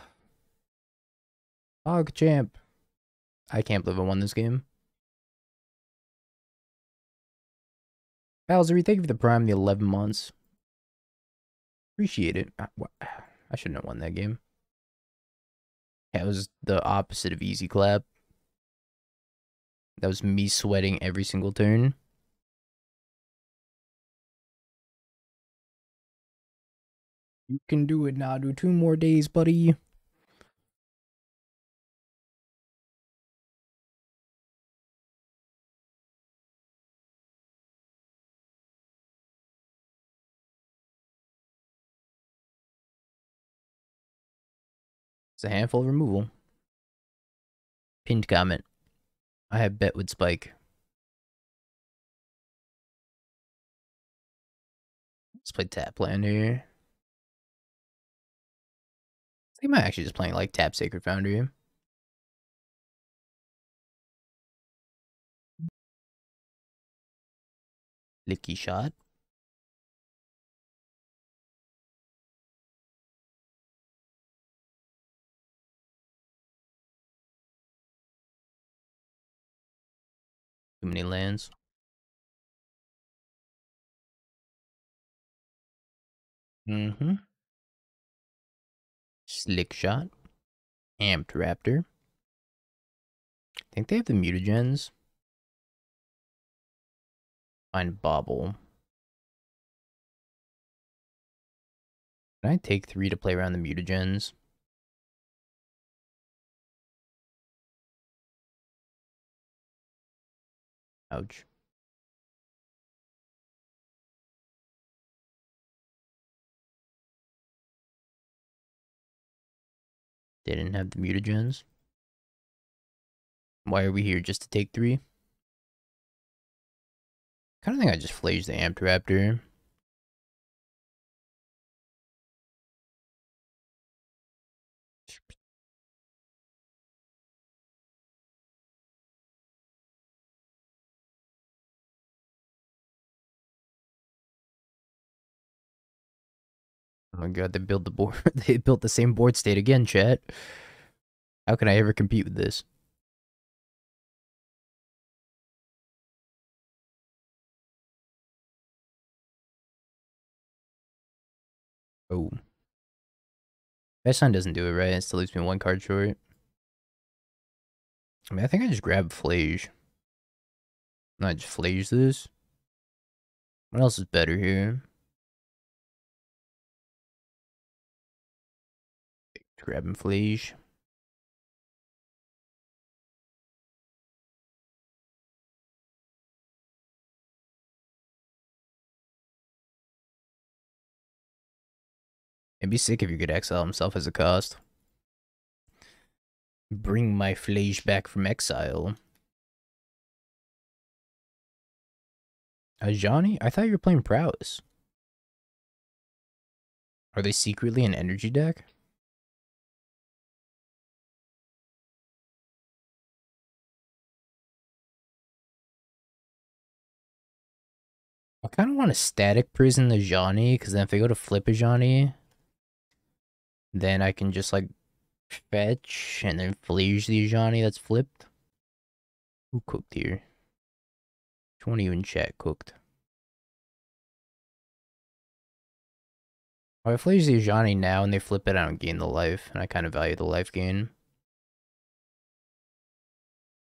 Hog Champ. I can't believe I won this game. Bowser, thank you for the prime, the 11 months. Appreciate it. I shouldn't have won that game. Yeah, it was the opposite of easy clap. That was me sweating every single turn. You can do it now. Do 2 more days, buddy. It's a handful of removal. Pinned comment. I have bet with Spike. Let's play tap land here. I think I might actually just playing like tap Sacred Foundry. Licky shot. Too many lands. Mm-hmm. Slick shot. Amped Raptor. I think they have the mutagens. Find Bobble. Can I take 3 to play around the mutagens? Ouch. Didn't have the mutagens. Why are we here? Just to take 3? Kind of think I just flaged the Amped Raptor. Oh my god, they built the board. They built the same board state again, chat. How can I ever compete with this? Oh. Best sign doesn't do it, right? It still leaves me 1 card short. I mean, I think I just grab Flage. I just Flage this. What else is better here? Grabbing Flage. It'd be sick if you could exile himself as a cost. Bring my Flage back from exile. Ajani? I thought you were playing Prowess. Are they secretly an energy deck? I kind of want to static prison the Ajani, because then if they go to flip Ajani, then I can just like fetch and then Flage the Ajani that's flipped. Who cooked here? Which one of you in chat cooked? Oh, I Flage the Ajani now and they flip it, I don't gain the life, and I kind of value the life gain.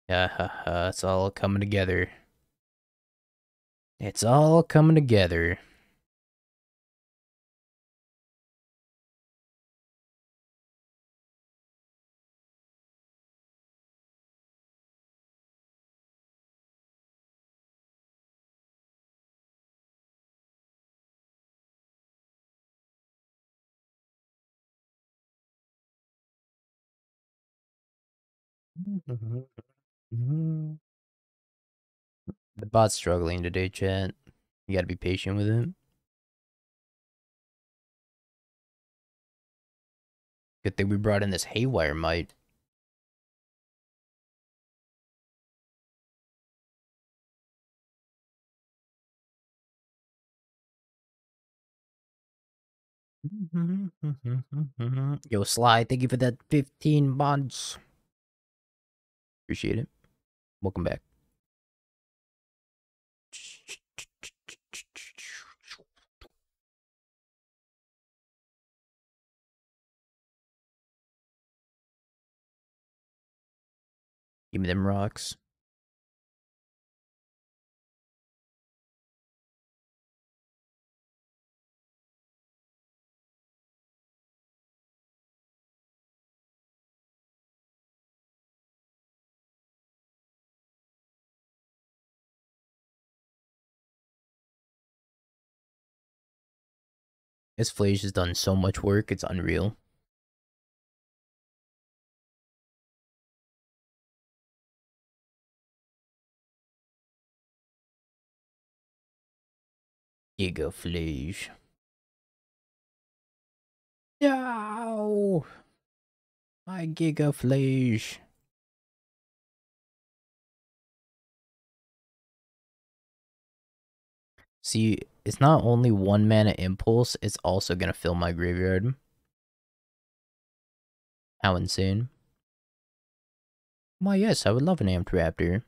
Yeah, haha, it's all coming together. It's all coming together. The bot's struggling today, chat. You gotta be patient with it. Good thing we brought in this Haywire Might. Yo, Sly, thank you for that 15 months. Appreciate it. Welcome back. Give me them rocks. This Flage has done so much work, it's unreal. Giga Flage. Yow! My Giga Flage. See, it's not only 1 mana impulse, it's also gonna fill my graveyard. How insane. Why, yes, I would love an Amped Raptor.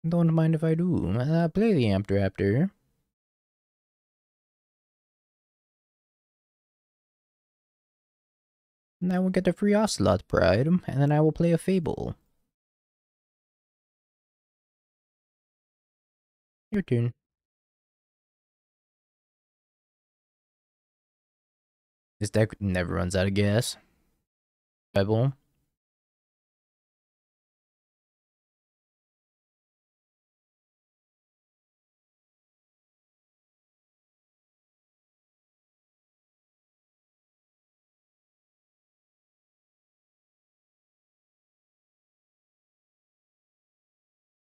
Don't mind if I do. Play the Amped Raptor. And I will get the free Ocelot Pride, and then I will play a Fable. Your turn. This deck never runs out of gas. Pebble.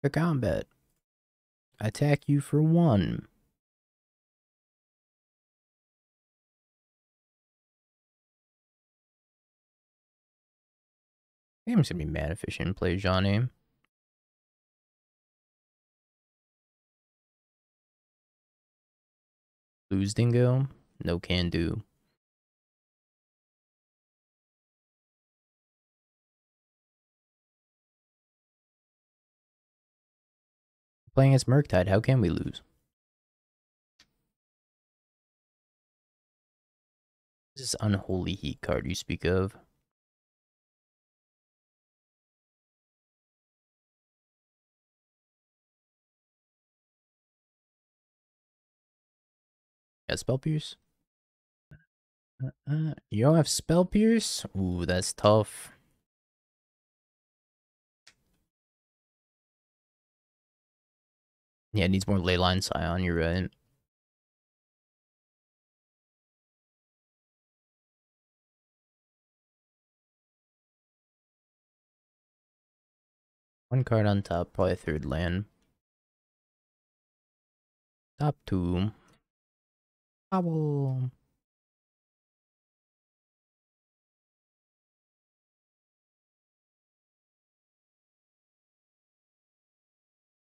For combat. Attack you for 1. Game's gonna be mad efficient. Play Johnny. Lose Dingo. No can do. Playing as Murktide, how can we lose? This unholy heat card you speak of. Got Spell Pierce? You don't have Spell Pierce? Ooh, that's tough. Yeah, it needs more Leyline Scion, you're right. One card on top, probably 3rd land. Top 2. Bobble.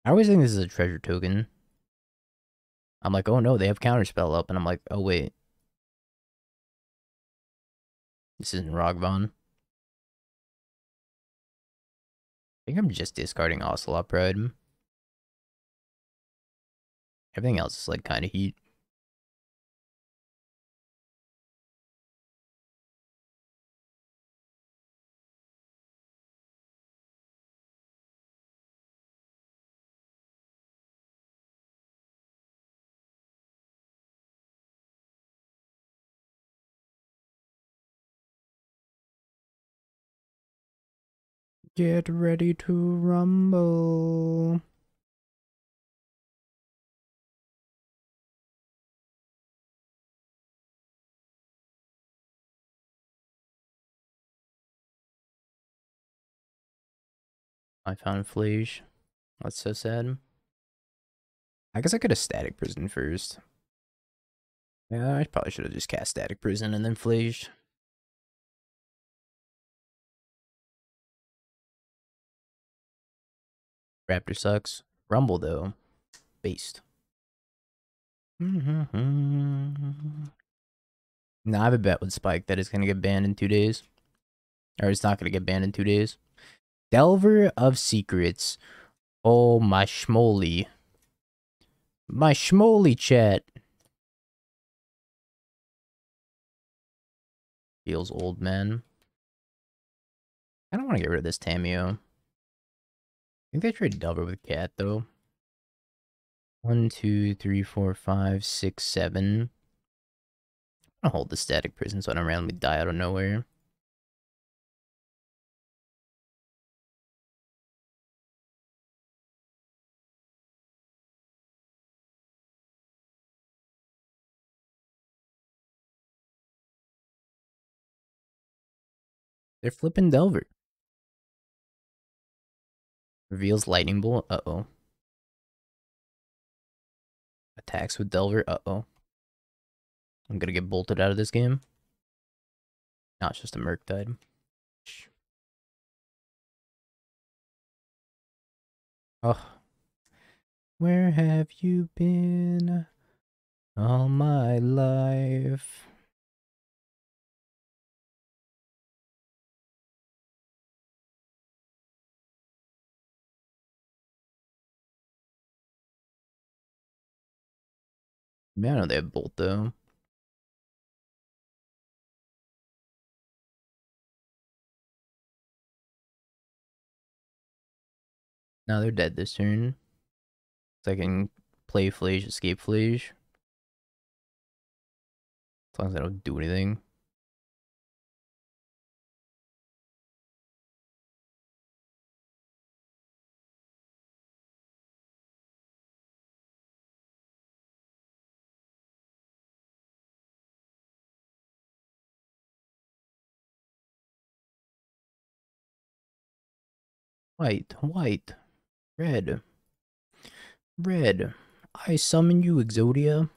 I always think this is a treasure token. I'm like, oh no, they have Counterspell up, and I'm like, oh wait. This isn't Rogvan. I think I'm just discarding Ocelot Pride. Everything else is like kind of heat. Get ready to rumble. I found Flage. That's so sad. I guess I could have Static Prison first. Yeah, I probably should have just cast Static Prison and then Flage. Raptor sucks. Rumble, though. Based. Nah, I have a bet with Spike that it's going to get banned in 2 days. Or it's not going to get banned in 2 days. Delver of Secrets. Oh, my schmoly. My schmoly chat. Feels old, man. I don't want to get rid of this Tamio. I think they trade Delver with Cat, though. 1, 2, 3, 4, 5, 6, 7. I'm gonna hold the Static Prison so I don't randomly die out of nowhere. They're flipping Delver. Reveals Lightning Bolt. Uh-oh. Attacks with Delver. Uh-oh. I'm gonna get bolted out of this game. No, it's just a Murktide. Oh. Where have you been all my life? Man, I know they have Bolt, though. No, they're dead this turn. So I can play Flage, escape Flage. As long as I don't do anything. White, white, red, red. I summon you, Exodia.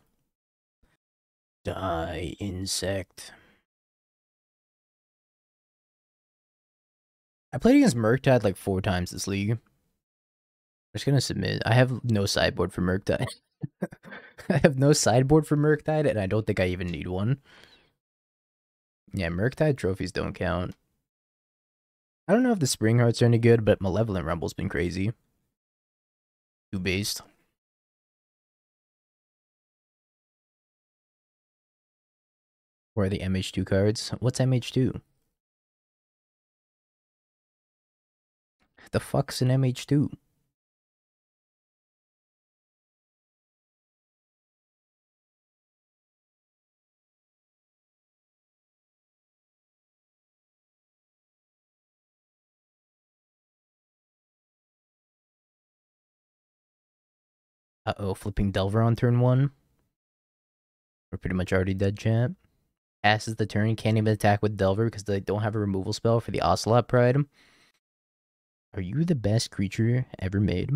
Die, insect. I played against Murktide like 4 times this league. I'm just gonna submit. I have no sideboard for Murktide. I have no sideboard for Murktide, and I don't think I even need one. Yeah, Murktide trophies don't count. I don't know if the Spring Hearts are any good, but Malevolent Rumble's been crazy. 2 based. Where are the MH2 cards? What's MH2? The fuck's an MH2? Uh-oh, flipping Delver on turn 1. We're pretty much already dead, champ. Passes the turn, can't even attack with Delver because they don't have a removal spell for the Ocelot Pride. Are you the best creature ever made?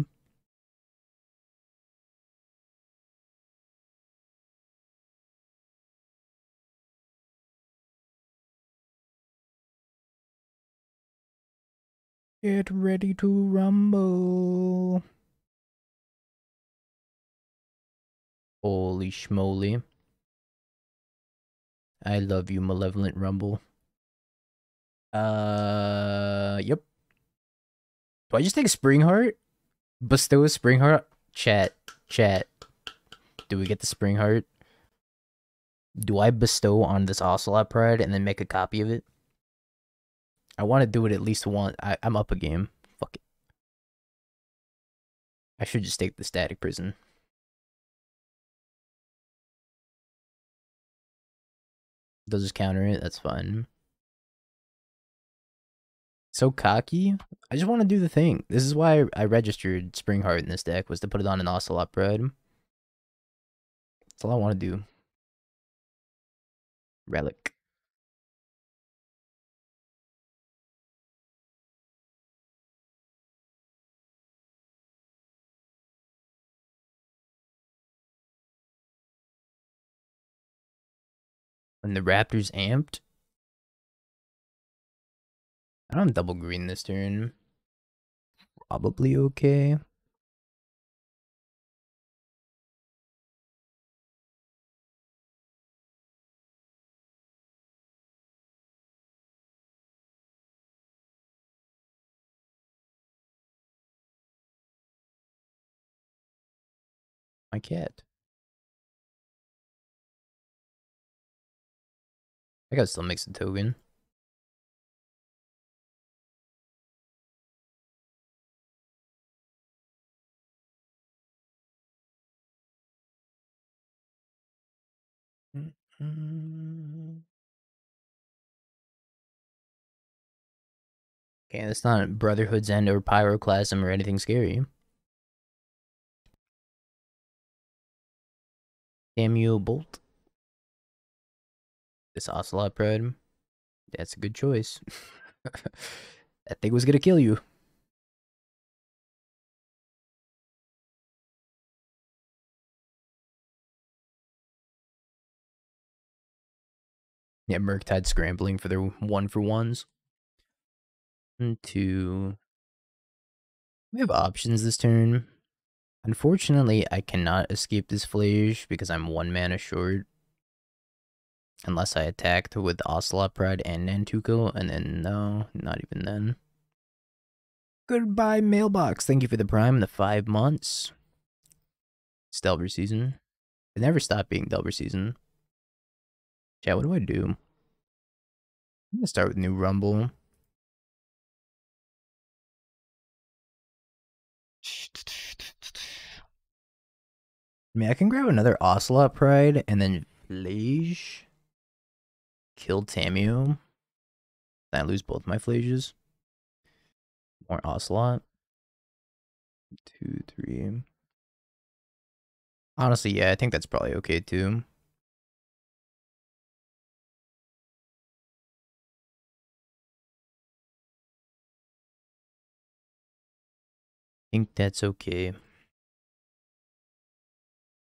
Get ready to rumble. Holy schmoly. I love you, Malevolent Rumble. Yep. Do I just take Spring Heart? Bestow a Spring Heart? Chat. Do we get the Spring Heart? Do I bestow on this Ocelot Pride and then make a copy of it? I want to do it at least once. I'm up a game. Fuck it. I should just take the Static Prison. They'll just counter it. That's fine. So cocky. I just want to do the thing. This is why I registered Spring Heart in this deck, was to put it on an Ocelot Pride. That's all I want to do. Relic. When the Raptors amped, I don't double green this turn. Probably okay. My cat. I gotta still mix the token. Okay, that's not Brotherhood's End or Pyroclasm or anything scary. Samuel Bolt. This Ocelot Pride. That's a good choice. That thing was gonna kill you. Yeah, Murktide scrambling for their 1-for-1s. And 2. We have options this turn. Unfortunately, I cannot escape this Flage because I'm 1 mana short. Unless I attacked with Ocelot Pride and Nantuko, and then no, not even then. Goodbye, Mailbox. Thank you for the Prime and the 5 months. It's Delver season. It never stopped being Delver season. Chat, what do I do? I'm gonna start with New Rumble. I mean, I can grab another Ocelot Pride and then Flage. Kill Tamio. Then I lose both my Flages. More Ocelot. 2, 3. Honestly, yeah, I think that's probably okay too. I think that's okay.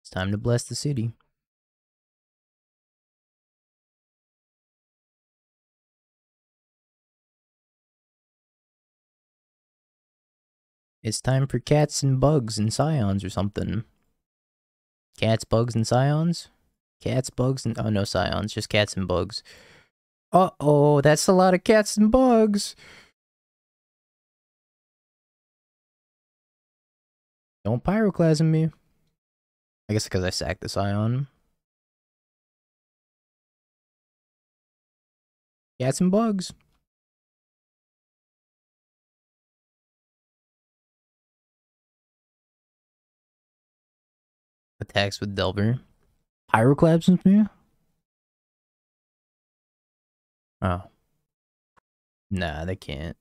It's time to bless the city. It's time for cats and bugs and scions or something. Cats, bugs, and scions? Cats, bugs, and... oh, no scions, just cats and bugs. Uh-oh, that's a lot of cats and bugs. Don't pyroclasm me. I guess because I sacked the scion. Cats and bugs. Attacks with Delver. Pyroclasms me? Oh. Nah, they can't.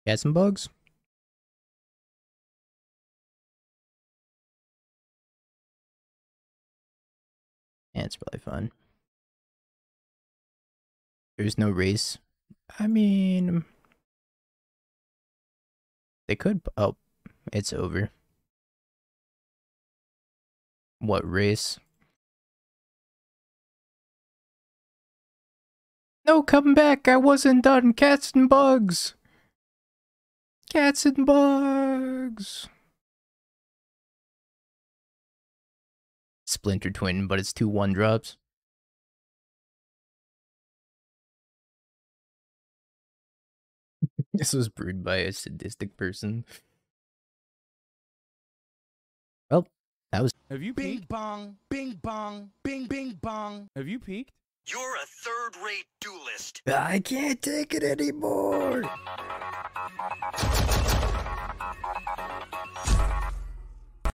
Cats and bugs? Yeah, it's probably fun. There's no race. I mean... they could... oh, it's over. What race? No, come back! I wasn't done! Cats and bugs! Cats and bugs! Splinter Twin, but it's 2 1-drops. This was brewed by a sadistic person. Well, that was... have you Bing peeked? bong, bing bong, bing bing bong. Have you peeked? You're a third-rate duelist. I can't take it anymore!